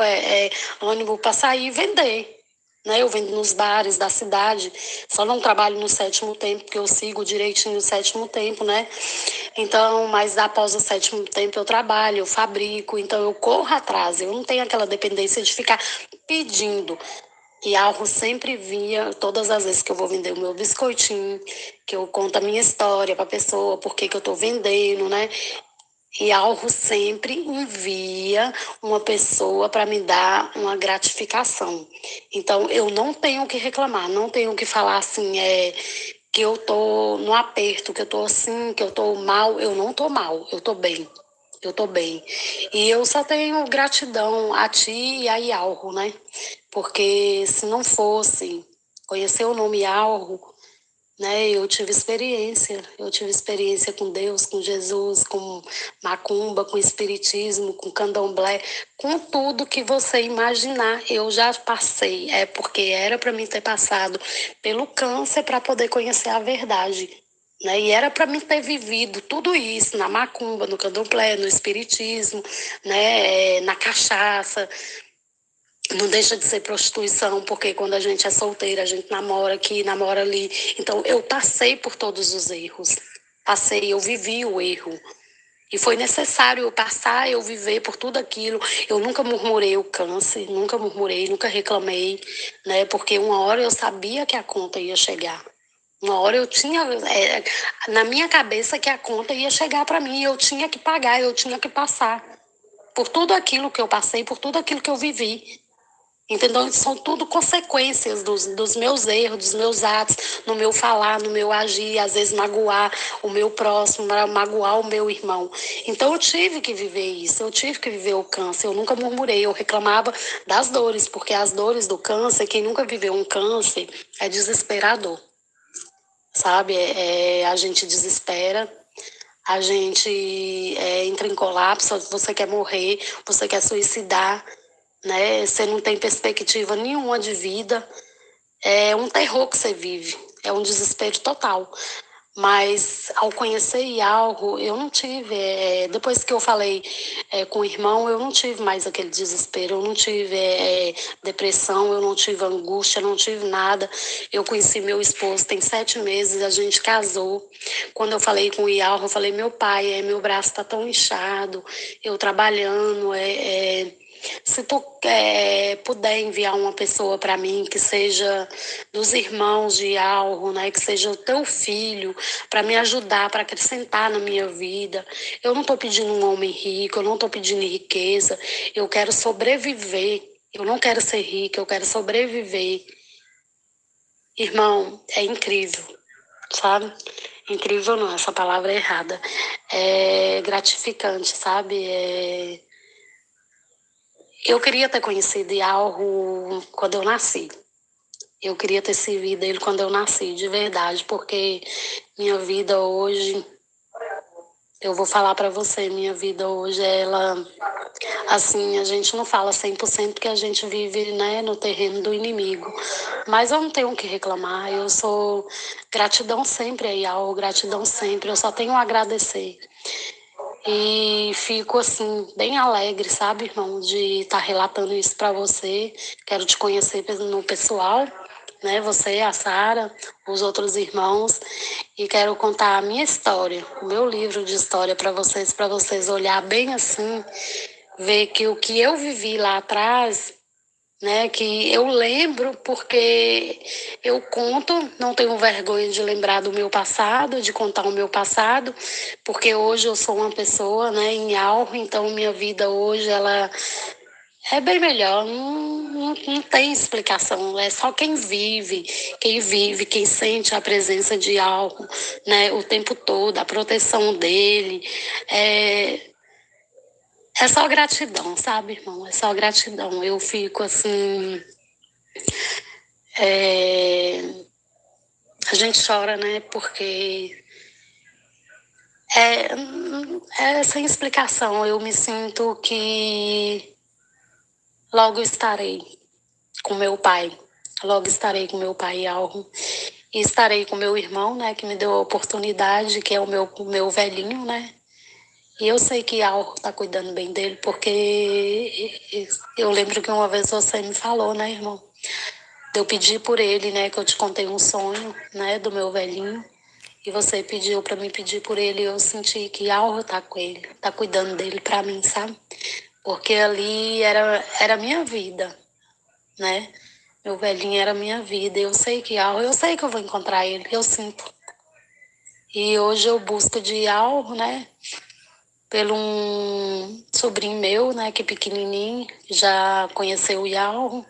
ânimo para sair e vender. Né, eu vendo nos bares da cidade, só não trabalho no 7º tempo, porque eu sigo direitinho o 7º tempo, né? Então, mas após o 7º tempo eu trabalho, eu fabrico, então eu corro atrás, eu não tenho aquela dependência de ficar pedindo. E algo sempre vinha, todas as vezes que eu vou vender o meu biscoitinho, que eu conto a minha história para a pessoa, por que eu estou vendendo, né? E algo sempre envia uma pessoa para me dar uma gratificação. Então, eu não tenho o que reclamar, não tenho o que falar assim, que eu tô no aperto, que eu tô assim, que eu tô mal. Eu não tô mal, eu tô bem. Eu tô bem. E eu só tenho gratidão a ti e a Ialro, né? Porque se não fosse conhecer o nome Ialro, né? Eu tive experiência com Deus, com Jesus, com macumba, com espiritismo, com candomblé, com tudo que você imaginar, eu já passei. É porque era para mim ter passado pelo câncer para poder conhecer a verdade. Né? E era para mim ter vivido tudo isso na macumba, no candomblé, no espiritismo, né? Na cachaça. Não deixa de ser prostituição, porque quando a gente é solteira, a gente namora aqui, namora ali. Então, eu passei por todos os erros. Passei, eu vivi o erro. E foi necessário eu passar, eu viver por tudo aquilo. Eu nunca murmurei o câncer, nunca murmurei, nunca reclamei, né? Porque uma hora eu sabia que a conta ia chegar. Uma hora eu tinha na minha cabeça que a conta ia chegar para mim. Eu tinha que pagar, eu tinha que passar. Por tudo aquilo que eu passei, por tudo aquilo que eu vivi. Entendeu? São tudo consequências dos meus erros, dos meus atos, no meu falar, no meu agir, às vezes magoar o meu próximo, magoar o meu irmão. Então eu tive que viver isso, eu tive que viver o câncer. Eu nunca murmurei, eu reclamava das dores, porque as dores do câncer, quem nunca viveu um câncer, é desesperador, sabe? A gente desespera. A gente entra em colapso, você quer morrer, você quer suicidar, né? Você não tem perspectiva nenhuma de vida. É um terror que você vive, é um desespero total. Mas ao conhecer algo, eu não tive. Depois que eu falei com o irmão, eu não tive mais aquele desespero, eu não tive depressão, eu não tive angústia, eu não tive nada. Eu conheci meu esposo, tem 7 meses, a gente casou. Quando eu falei com o Ialro, eu falei: meu pai, meu braço está tão inchado, eu trabalhando, se tu puder enviar uma pessoa para mim que seja dos irmãos de Alro, né, que seja o teu filho, para me ajudar, para acrescentar na minha vida. Eu não estou pedindo um homem rico, eu não estou pedindo riqueza, eu quero sobreviver. Eu não quero ser rica, eu quero sobreviver. Irmão, é incrível, sabe? Incrível não, essa palavra é errada. É gratificante, sabe? Eu queria ter conhecido Yalro quando eu nasci. Eu queria ter servido ele quando eu nasci, de verdade, porque minha vida hoje, eu vou falar para você, minha vida hoje, ela, assim, a gente não fala 100% porque a gente vive, né, no terreno do inimigo. Mas eu não tenho o que reclamar, eu sou gratidão sempre a Yalro, gratidão sempre, eu só tenho a agradecer. E fico, assim, bem alegre, sabe, irmão, de estar relatando isso para você. Quero te conhecer no pessoal, né? Você, a Sara, os outros irmãos. E quero contar a minha história, o meu livro de história para vocês olhar bem assim, ver que o que eu vivi lá atrás, né, que eu lembro porque eu conto, não tenho vergonha de lembrar do meu passado, de contar o meu passado, porque hoje eu sou uma pessoa, né, em Alro, então minha vida hoje ela é bem melhor, não tem explicação, é só quem vive, quem sente a presença de Alro, né, o tempo todo, a proteção dele, é só gratidão, sabe, irmão? É só gratidão. Eu fico assim. A gente chora, né? Porque é sem explicação. Eu me sinto que logo estarei com meu pai. Logo estarei com meu pai, Alro. E estarei com meu irmão, né? Que me deu a oportunidade, que é o meu velhinho, né? E eu sei que Alro está cuidando bem dele, porque eu lembro que uma vez você me falou, né, irmão? Eu pedi por ele, né, que eu te contei um sonho, né, do meu velhinho. E você pediu para mim pedir por ele, e eu senti que Alro tá com ele, tá cuidando dele para mim, sabe? Porque ali era minha vida, né? Meu velhinho era minha vida. Eu sei que Alro, eu sei que eu vou encontrar ele, eu sinto. E hoje eu busco de Alro, né? Pelo um sobrinho meu, né, que é pequenininho, já conheceu o Yalro.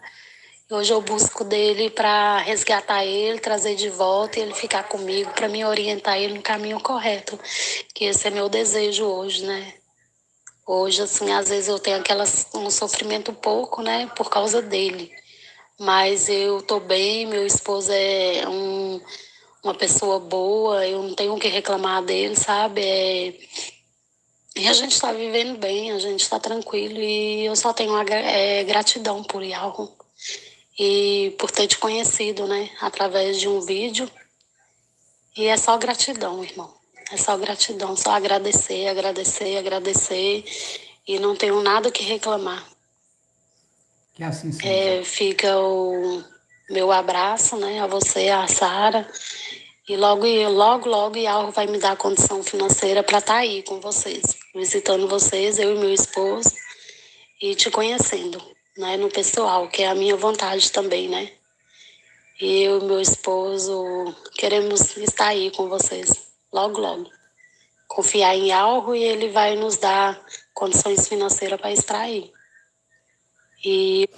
Hoje eu busco dele para resgatar ele, trazer de volta e ele ficar comigo, para me orientar ele no caminho correto. Que esse é meu desejo hoje, né? Hoje, assim, às vezes eu tenho um sofrimento pouco, né, por causa dele. Mas eu tô bem, meu esposo é uma pessoa boa, eu não tenho o que reclamar dele, sabe? E a gente está vivendo bem, a gente está tranquilo e eu só tenho gratidão por Yalro e por ter te conhecido, né, através de um vídeo. E é só gratidão, irmão. É só gratidão, só agradecer, agradecer, agradecer. E não tenho nada que reclamar. Que assim seja. Fica o meu abraço, né, a você, a Sara. E logo, Yalro vai me dar a condição financeira para estar aí com vocês, visitando vocês, eu e meu esposo, e te conhecendo, né, no pessoal, que é a minha vontade também, né? E eu e meu esposo queremos estar aí com vocês, logo, logo. Confiar em Yalro e ele vai nos dar condições financeiras para estar aí. E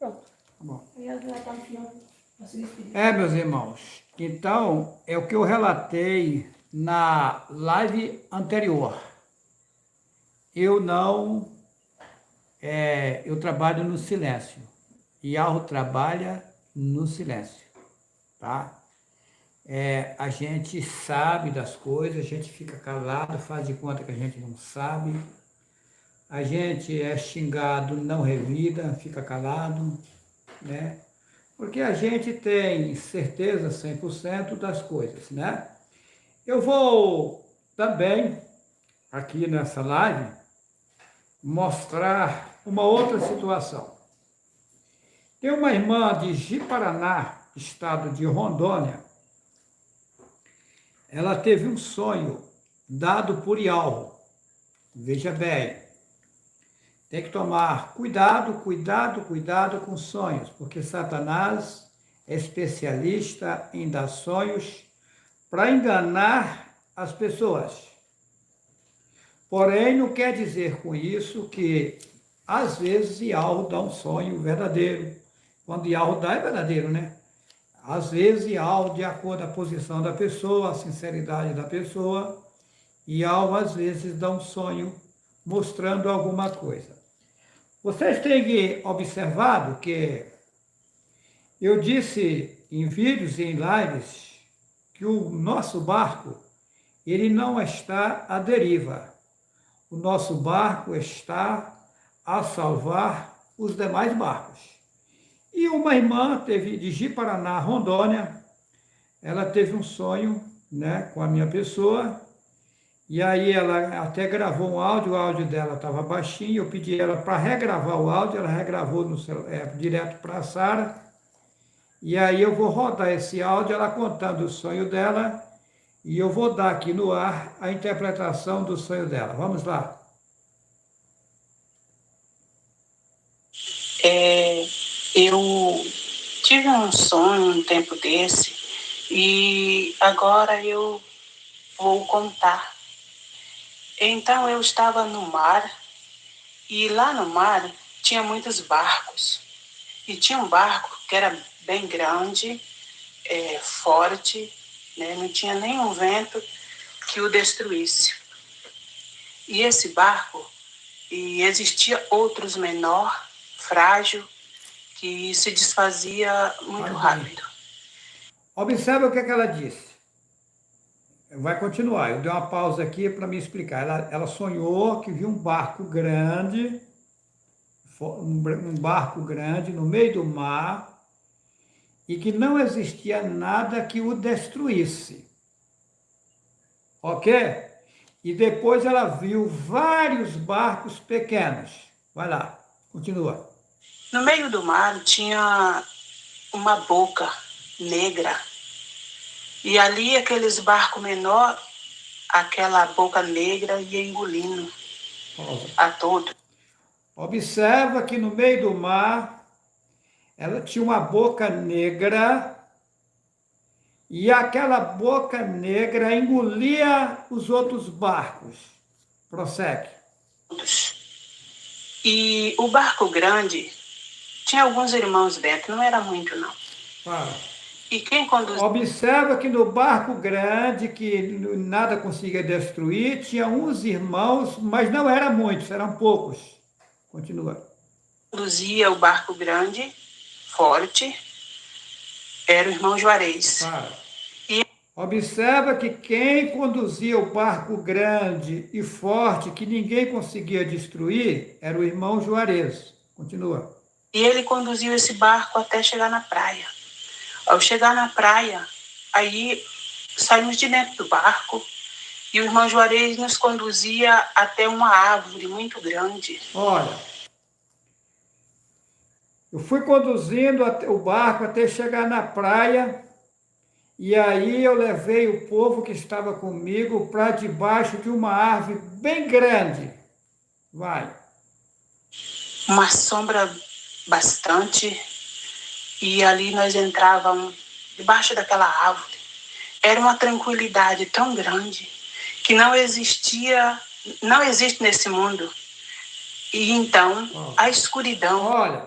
Pronto. Tá bom. Aí ela já tá no final. Pra se despedir. Meus irmãos, então é o que eu relatei na live anterior. Eu não, eu trabalho no silêncio. Iarro trabalha no silêncio, tá? A gente sabe das coisas, a gente fica calado, faz de conta que a gente não sabe. A gente é xingado, não revida, fica calado, né? Porque a gente tem certeza 100% das coisas, né? Eu vou também, aqui nessa live, mostrar uma outra situação. Tem uma irmã de Ji-Paraná, estado de Rondônia. Ela teve um sonho dado por Ialro. Veja bem, tem que tomar cuidado com sonhos, porque Satanás é especialista em dar sonhos para enganar as pessoas. Porém, não quer dizer com isso que, às vezes, Ialro dá um sonho verdadeiro. Quando Ialro dá, é verdadeiro, né? Às vezes, Ialro, de acordo com a posição da pessoa, a sinceridade da pessoa, Ialro, às vezes, dá um sonho mostrando alguma coisa. Vocês têm observado que eu disse em vídeos e em lives que o nosso barco, ele não está à deriva. O nosso barco está a salvar os demais barcos. E uma irmã teve de Ji-Paraná, Rondônia, ela teve um sonho, né, com a minha pessoa, e aí ela até gravou um áudio, o áudio dela estava baixinho, eu pedi ela para regravar o áudio, ela regravou direto para a Sara, e aí eu vou rodar esse áudio, ela contando o sonho dela, e eu vou dar aqui no ar a interpretação do sonho dela. Vamos lá. Eu tive um sonho um tempo desse, e agora eu vou contar. Então eu estava no mar, e lá no mar tinha muitos barcos. E tinha um barco que era bem grande, forte, né? Não tinha nenhum vento que o destruísse. E esse barco, e existia outros menor, frágil, que se desfazia muito rápido. Observe o que ela disse. Vai continuar, eu dei uma pausa aqui para me explicar. Ela sonhou que viu um barco grande no meio do mar e que não existia nada que o destruísse. Ok? E depois ela viu vários barcos pequenos. Vai lá, continua. No meio do mar tinha uma boca negra. E ali, aqueles barcos menores, aquela boca negra ia engolindo a todo. Observa que no meio do mar, ela tinha uma boca negra, e aquela boca negra engolia os outros barcos. Prossegue. E o barco grande tinha alguns irmãos dentro, não era muito, não. Para. E quem conduzia... Observa que no barco grande, que nada conseguia destruir, tinha uns irmãos, mas não eram muitos, eram poucos. Continua. Conduzia o barco grande, forte, era o irmão Juarez. Para. Observa que quem conduzia o barco grande e forte, que ninguém conseguia destruir, era o irmão Juarez. Continua. E ele conduziu esse barco até chegar na praia. Ao chegar na praia, aí saímos de dentro do barco e o irmão Juarez nos conduzia até uma árvore muito grande. Olha, eu fui conduzindo o barco até chegar na praia e aí eu levei o povo que estava comigo para debaixo de uma árvore bem grande. Vai. Uma sombra bastante. E ali nós entrávamos debaixo daquela árvore. Era uma tranquilidade tão grande que não existe nesse mundo. E então, a escuridão... Olha,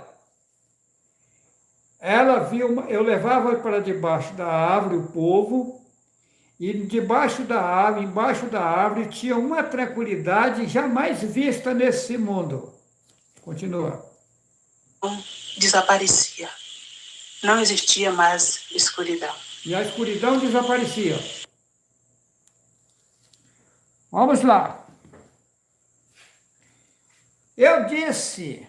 ela viu, eu levava para debaixo da árvore o povo, e debaixo da árvore, embaixo da árvore, tinha uma tranquilidade jamais vista nesse mundo. Continua. Desaparecia. Não existia mais escuridão. E a escuridão desaparecia. Vamos lá. Eu disse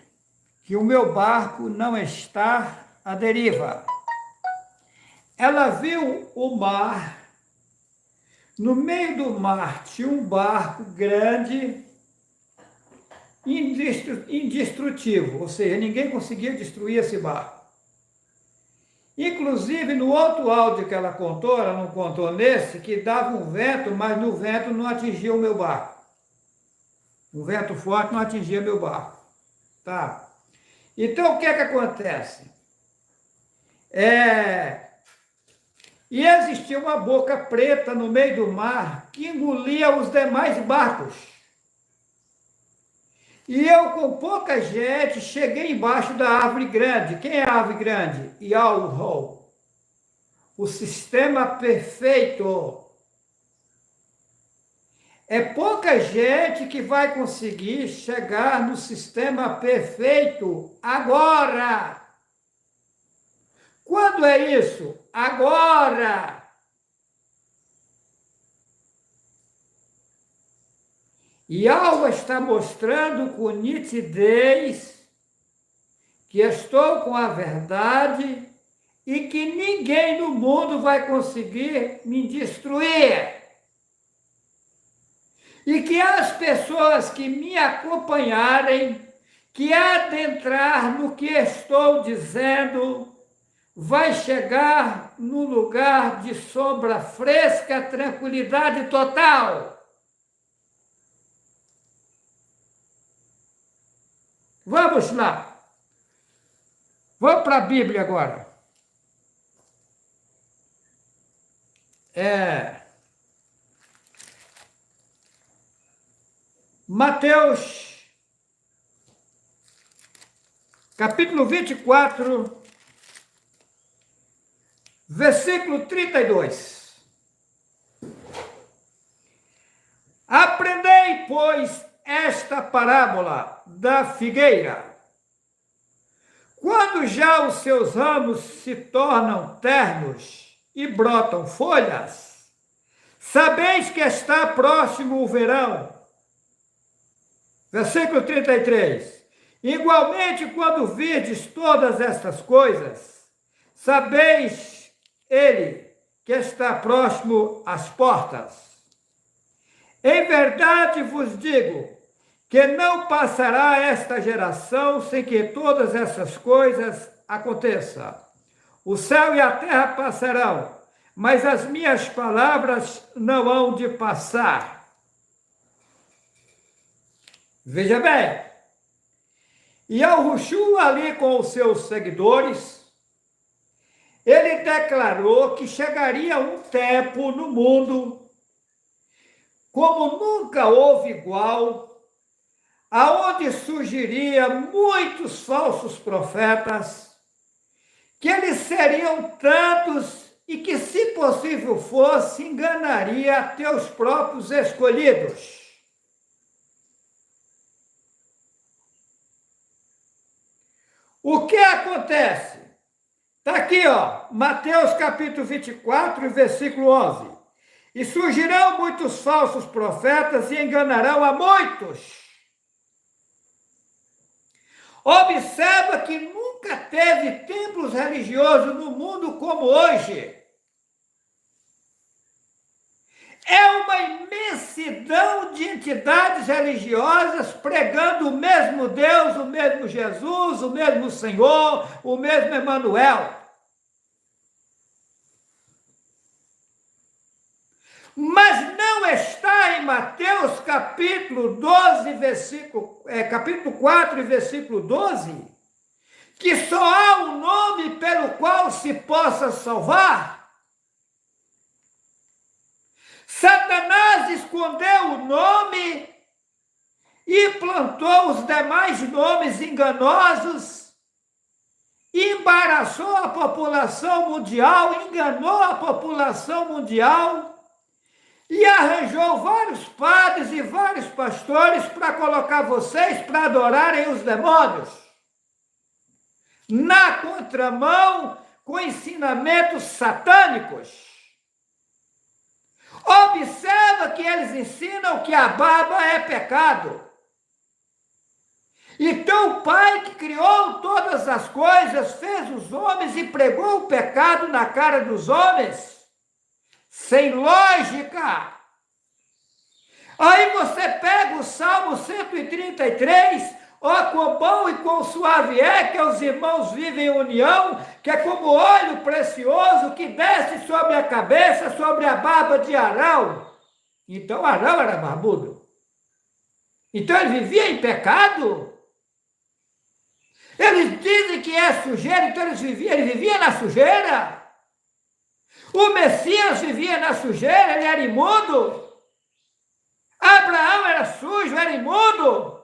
que o meu barco não está à deriva. Ela viu o mar. No meio do mar tinha um barco grande, indestrutível, ou seja, ninguém conseguia destruir esse barco. Inclusive, no outro áudio que ela contou, ela não contou nesse, que dava um vento, mas no vento não atingia o meu barco. O vento forte não atingia meu barco. Tá? Então, o que é que acontece? E existia uma boca preta no meio do mar que engolia os demais barcos. E eu, com pouca gente, cheguei embaixo da árvore grande. Quem é a árvore grande? Yahweh. O sistema perfeito. É pouca gente que vai conseguir chegar no sistema perfeito agora. Quando é isso? Agora! E algo está mostrando com nitidez que estou com a verdade e que ninguém no mundo vai conseguir me destruir. E que as pessoas que me acompanharem, que adentrar no que estou dizendo, vai chegar no lugar de sombra fresca, tranquilidade total. Vamos lá. Vamos para a Bíblia agora. Mateus, capítulo 24, versículo 32. Aprendei, pois, esta parábola da figueira. Quando já os seus ramos se tornam ternos e brotam folhas, sabeis que está próximo o verão. Versículo 33. Igualmente, quando virdes todas estas coisas, sabeis ele que está próximo às portas. Em verdade vos digo que não passará esta geração sem que todas essas coisas aconteçam. O céu e a terra passarão, mas as minhas palavras não hão de passar. Veja bem, Yahushua ali com os seus seguidores, ele declarou que chegaria um tempo no mundo como nunca houve igual, aonde surgiria muitos falsos profetas, que eles seriam tantos e que, se possível fosse, enganaria até os próprios escolhidos. O que acontece? Está aqui, ó, Mateus capítulo 24, versículo 11. E surgirão muitos falsos profetas e enganarão a muitos. Observa que nunca teve templos religiosos no mundo como hoje. É uma imensidão de entidades religiosas pregando o mesmo Deus, o mesmo Jesus, o mesmo Senhor, o mesmo Emanuel. Mas não está em Mateus capítulo 12, capítulo 4, versículo 12, que só há um nome pelo qual se possa salvar. Satanás escondeu o nome e plantou os demais nomes enganosos embaraçou a população mundial, enganou a população mundial e arranjou vários padres e vários pastores para colocar vocês para adorarem os demônios. Na contramão, com ensinamentos satânicos. Observa que eles ensinam que a baba é pecado. Então o Pai que criou todas as coisas, fez os homens e pregou o pecado na cara dos homens, sem lógica. Aí você pega o Salmo 133, ó, quão bom e quão suave é que os irmãos vivem em união, que é como óleo precioso que desce sobre a cabeça, sobre a barba de Arão. Então Arão era barbudo. Então ele vivia em pecado. Eles dizem que é sujeira, então ele vivia na sujeira. O Messias vivia na sujeira, ele era imundo. Abraão era sujo, era imundo.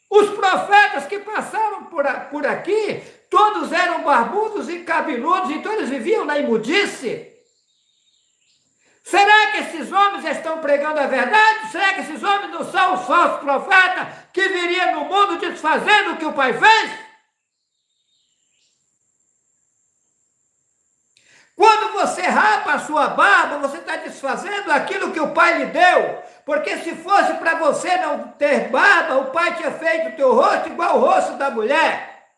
Os profetas que passaram por aqui, todos eram barbudos e cabeludos, então eles viviam na imundice. Será que esses homens estão pregando a verdade? Será que esses homens não são os falsos profetas que viriam no mundo desfazendo o que o Pai fez? Quando você rapa a sua barba, você está desfazendo aquilo que o Pai lhe deu. Porque se fosse para você não ter barba, o Pai tinha feito o teu rosto igual o rosto da mulher.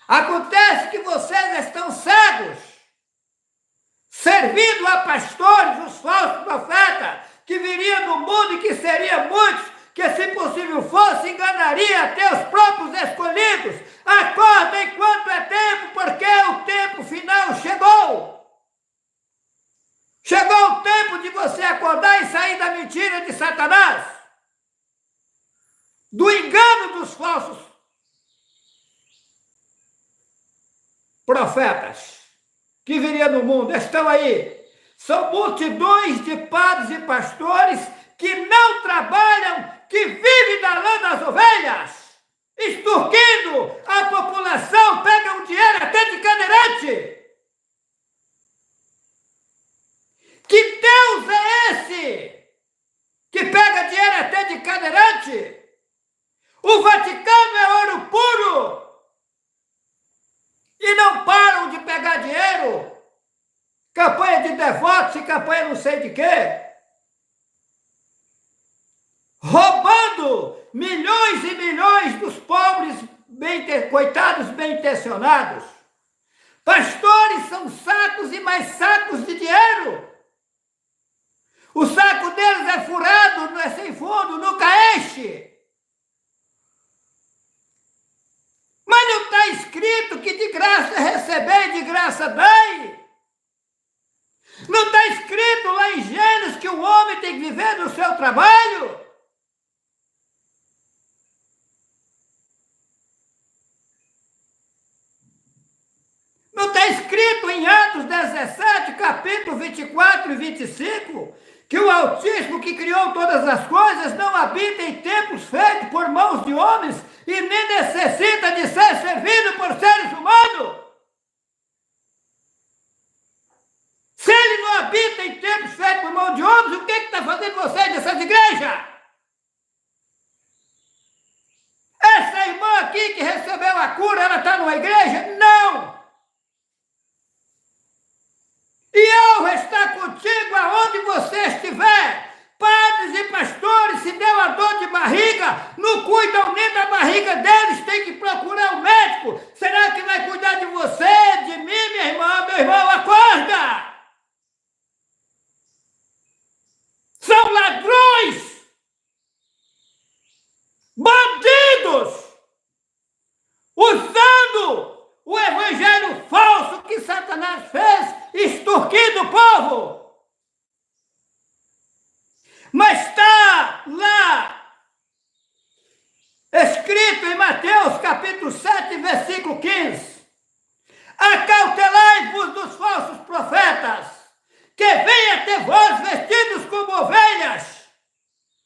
Acontece que vocês estão cegos, servindo a pastores, os falsos profetas, que viriam no mundo e que seriam muitos, que se possível fosse, enganaria até os próprios escolhidos. Acorda enquanto é tempo, porque o tempo final chegou. Chegou o tempo de você acordar e sair da mentira de Satanás, do engano dos falsos profetas que viriam no mundo. Estão aí. São multidões de padres e pastores que não trabalham, que vivem da lã das ovelhas, extorquindo a população, pegam dinheiro até de cadeirante. Que Deus é esse que pega dinheiro até de cadeirante? O Vaticano é ouro puro e não param de pegar dinheiro. Campanha de devotos e campanha não sei de quê. Roubando milhões e milhões dos pobres, coitados bem-intencionados. Pastores são sacos e mais sacos de dinheiro. O saco deles é furado, não é sem fundo, nunca enche. Mas não está escrito que de graça receber, de graça dai. Não está escrito lá em Gênesis que o homem tem que viver do seu trabalho. Não está escrito em Atos 17, capítulo 24 e 25, que o Altíssimo que criou todas as coisas não habita em templos feitos por mãos de homens e nem necessita de ser servido por seres humanos? Se ele não habita em templos feitos por mãos de homens, o que está fazendo vocês nessas igrejas? Essa irmã aqui que recebeu a cura, ela está numa igreja? Não! E eu vou estar contigo aonde você estiver. Padres e pastores, se deu a dor de barriga, não cuidam nem da barriga deles, tem que procurar um médico. Será que vai cuidar de você, de mim, minha irmã? Meu irmão, acorda! São ladrões, bandidos, usando o evangelho falso que Satanás fez, extorquindo o povo. Mas está lá, escrito em Mateus capítulo 7, versículo 15. Acautelai-vos dos falsos profetas, que vêm até vós vestidos como ovelhas,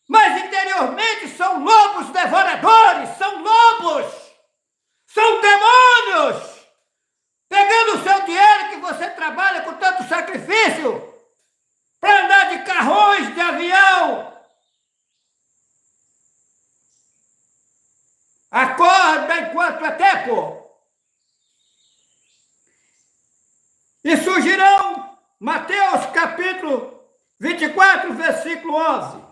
mas interiormente são lobos devoradores, são lobos. Acorda enquanto é tempo. E surgirão, Mateus capítulo 24, versículo 11.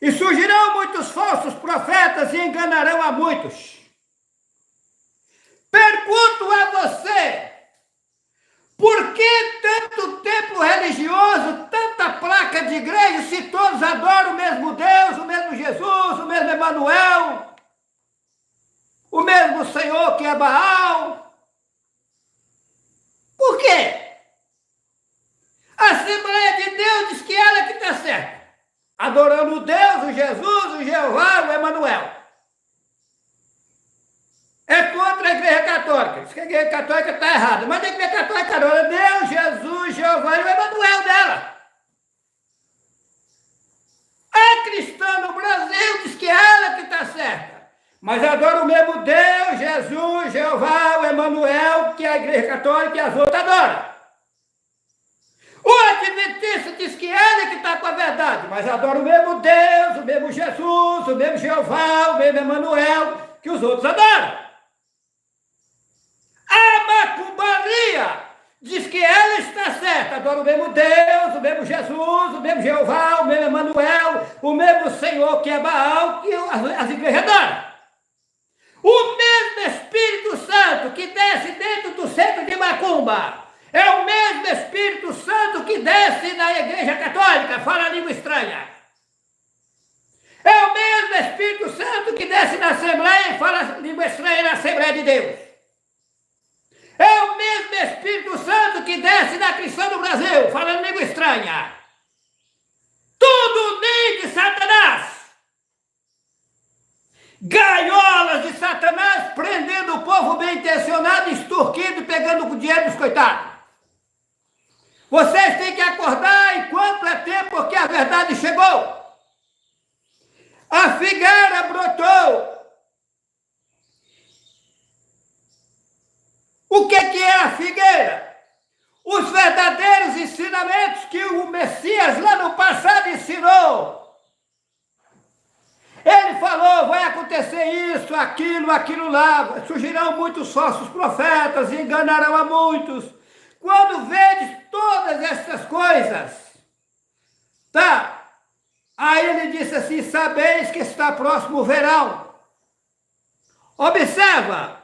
E surgirão muitos falsos profetas e enganarão a muitos. Pergunto a você, por que tanto templo religioso, tanta placa de igreja, se todos adoram o mesmo Deus, o mesmo Jesus, o mesmo Emanuel, o mesmo Senhor que é Baal? Por quê? A Assembleia de Deus diz que ela que está certa, adorando o Deus, o Jesus, o Jeová, o Emanuel. É contra a Igreja Católica. Diz que a Igreja Católica está errada. Mas a Igreja Católica adora Deus, Jesus, Jeová e o Emanuel dela. A cristã no Brasil diz que ela que está certa. Mas adora o mesmo Deus, Jesus, Jeová, o Emanuel, que a Igreja Católica e as outras adoram. O adventista diz que ele que está com a verdade, mas adora o mesmo Deus, o mesmo Jesus, o mesmo Jeová, o mesmo Emanuel, que os outros adoram. A macumbaria diz que ela está certa, adora o mesmo Deus, o mesmo Jesus, o mesmo Jeová, o mesmo Emanuel, o mesmo Senhor que é Baal, que as igrejas adoram. O mesmo Espírito Santo que desce dentro do centro de macumba é o mesmo Espírito Santo que desce na Igreja Católica, fala língua estranha. É o mesmo Espírito Santo que desce na Assembleia e fala língua estranha na Assembleia de Deus. É o mesmo Espírito Santo que desce na Cristã do Brasil, falando língua estranha. Tudo nem de Satanás. Gaiolas de Satanás prendendo o povo bem intencionado, extorquindo e pegando o dinheiro dos coitados. Vocês têm que acordar enquanto é tempo, porque a verdade chegou. A figueira brotou. O que é a figueira? Os verdadeiros ensinamentos que o Messias lá no passado ensinou. Ele falou, vai acontecer isso, aquilo lá, surgirão muitos falsos profetas e enganarão a muitos. Quando vedes todas essas coisas, tá? Aí ele disse assim, sabeis que está próximo o verão. Observa,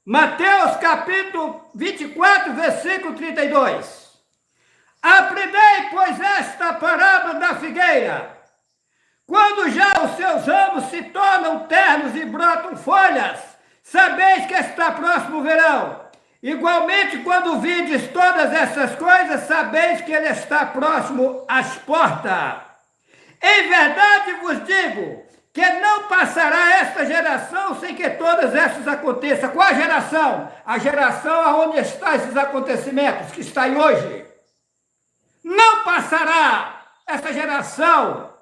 Mateus capítulo 24, versículo 32. Aprendei, pois, esta parábola da figueira. Quando já os seus ramos se tornam ternos e brotam folhas, sabeis que está próximo o verão. Igualmente, quando vides todas essas coisas, sabeis que ele está próximo às portas. Em verdade vos digo que não passará esta geração sem que todas essas aconteçam. Qual a geração? A geração onde estão esses acontecimentos que está aí hoje. Não passará essa geração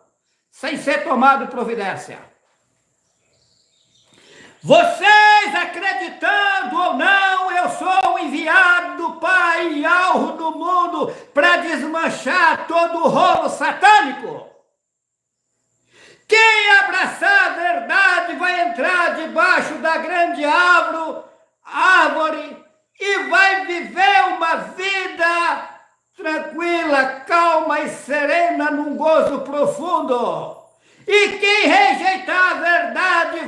sem ser tomado providência. Vocês, acreditando ou não, eu sou o enviado do Pai e alvo do mundo para desmanchar todo o rolo satânico. Quem abraçar a verdade vai entrar debaixo da grande árvore e vai viver uma vida tranquila, calma e serena num gozo profundo. E quem rejeitar a verdade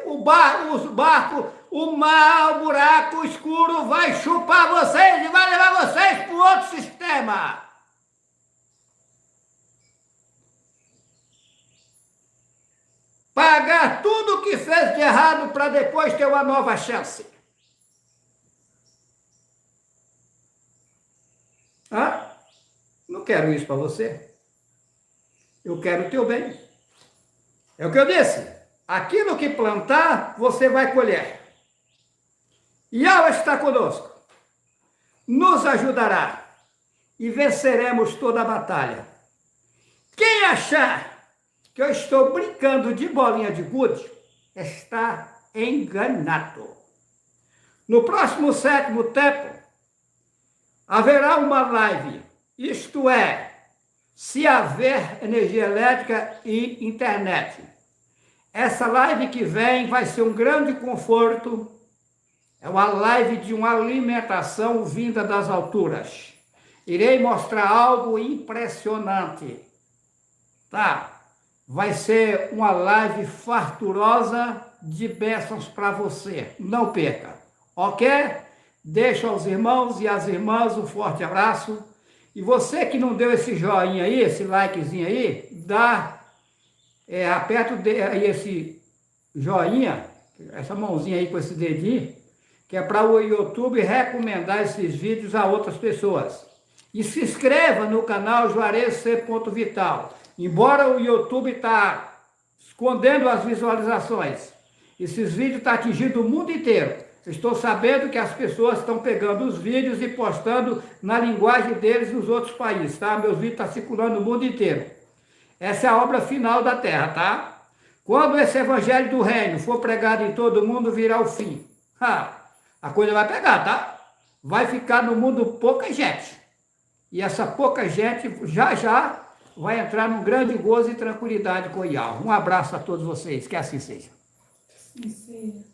os barcos, o mar, o buraco escuro vai chupar vocês e vai levar vocês para outro sistema. Pagar tudo o que fez de errado para depois ter uma nova chance. Não quero isso para você. Eu quero o teu bem. É o que eu disse. Aquilo que plantar, você vai colher. Yahweh está conosco. Nos ajudará. E venceremos toda a batalha. Quem achar que eu estou brincando de bolinha de gude, está enganado. No próximo 7º templo, haverá uma live, isto é, se haver energia elétrica e internet. Essa live que vem vai ser um grande conforto. É uma live de uma alimentação vinda das alturas. Irei mostrar algo impressionante. Tá? Vai ser uma live farturosa de bênçãos para você. Não perca. Ok? Deixo aos irmãos e às irmãs um forte abraço. E você que não deu esse joinha aí, esse likezinho aí, aperta aí esse joinha, essa mãozinha aí com esse dedinho, que é para o YouTube recomendar esses vídeos a outras pessoas. E se inscreva no canal Juarez C. Vital. Embora o YouTube está escondendo as visualizações, esses vídeos estão atingindo o mundo inteiro. Estou sabendo que as pessoas estão pegando os vídeos e postando na linguagem deles nos outros países, tá? Meus vídeos estão circulando no mundo inteiro. Essa é a obra final da Terra, tá? Quando esse evangelho do reino for pregado em todo mundo, virá o fim. A coisa vai pegar, tá? Vai ficar no mundo pouca gente. E essa pouca gente já vai entrar num grande gozo e tranquilidade com o Yahweh. Um abraço a todos vocês, que assim seja. Sim, sim.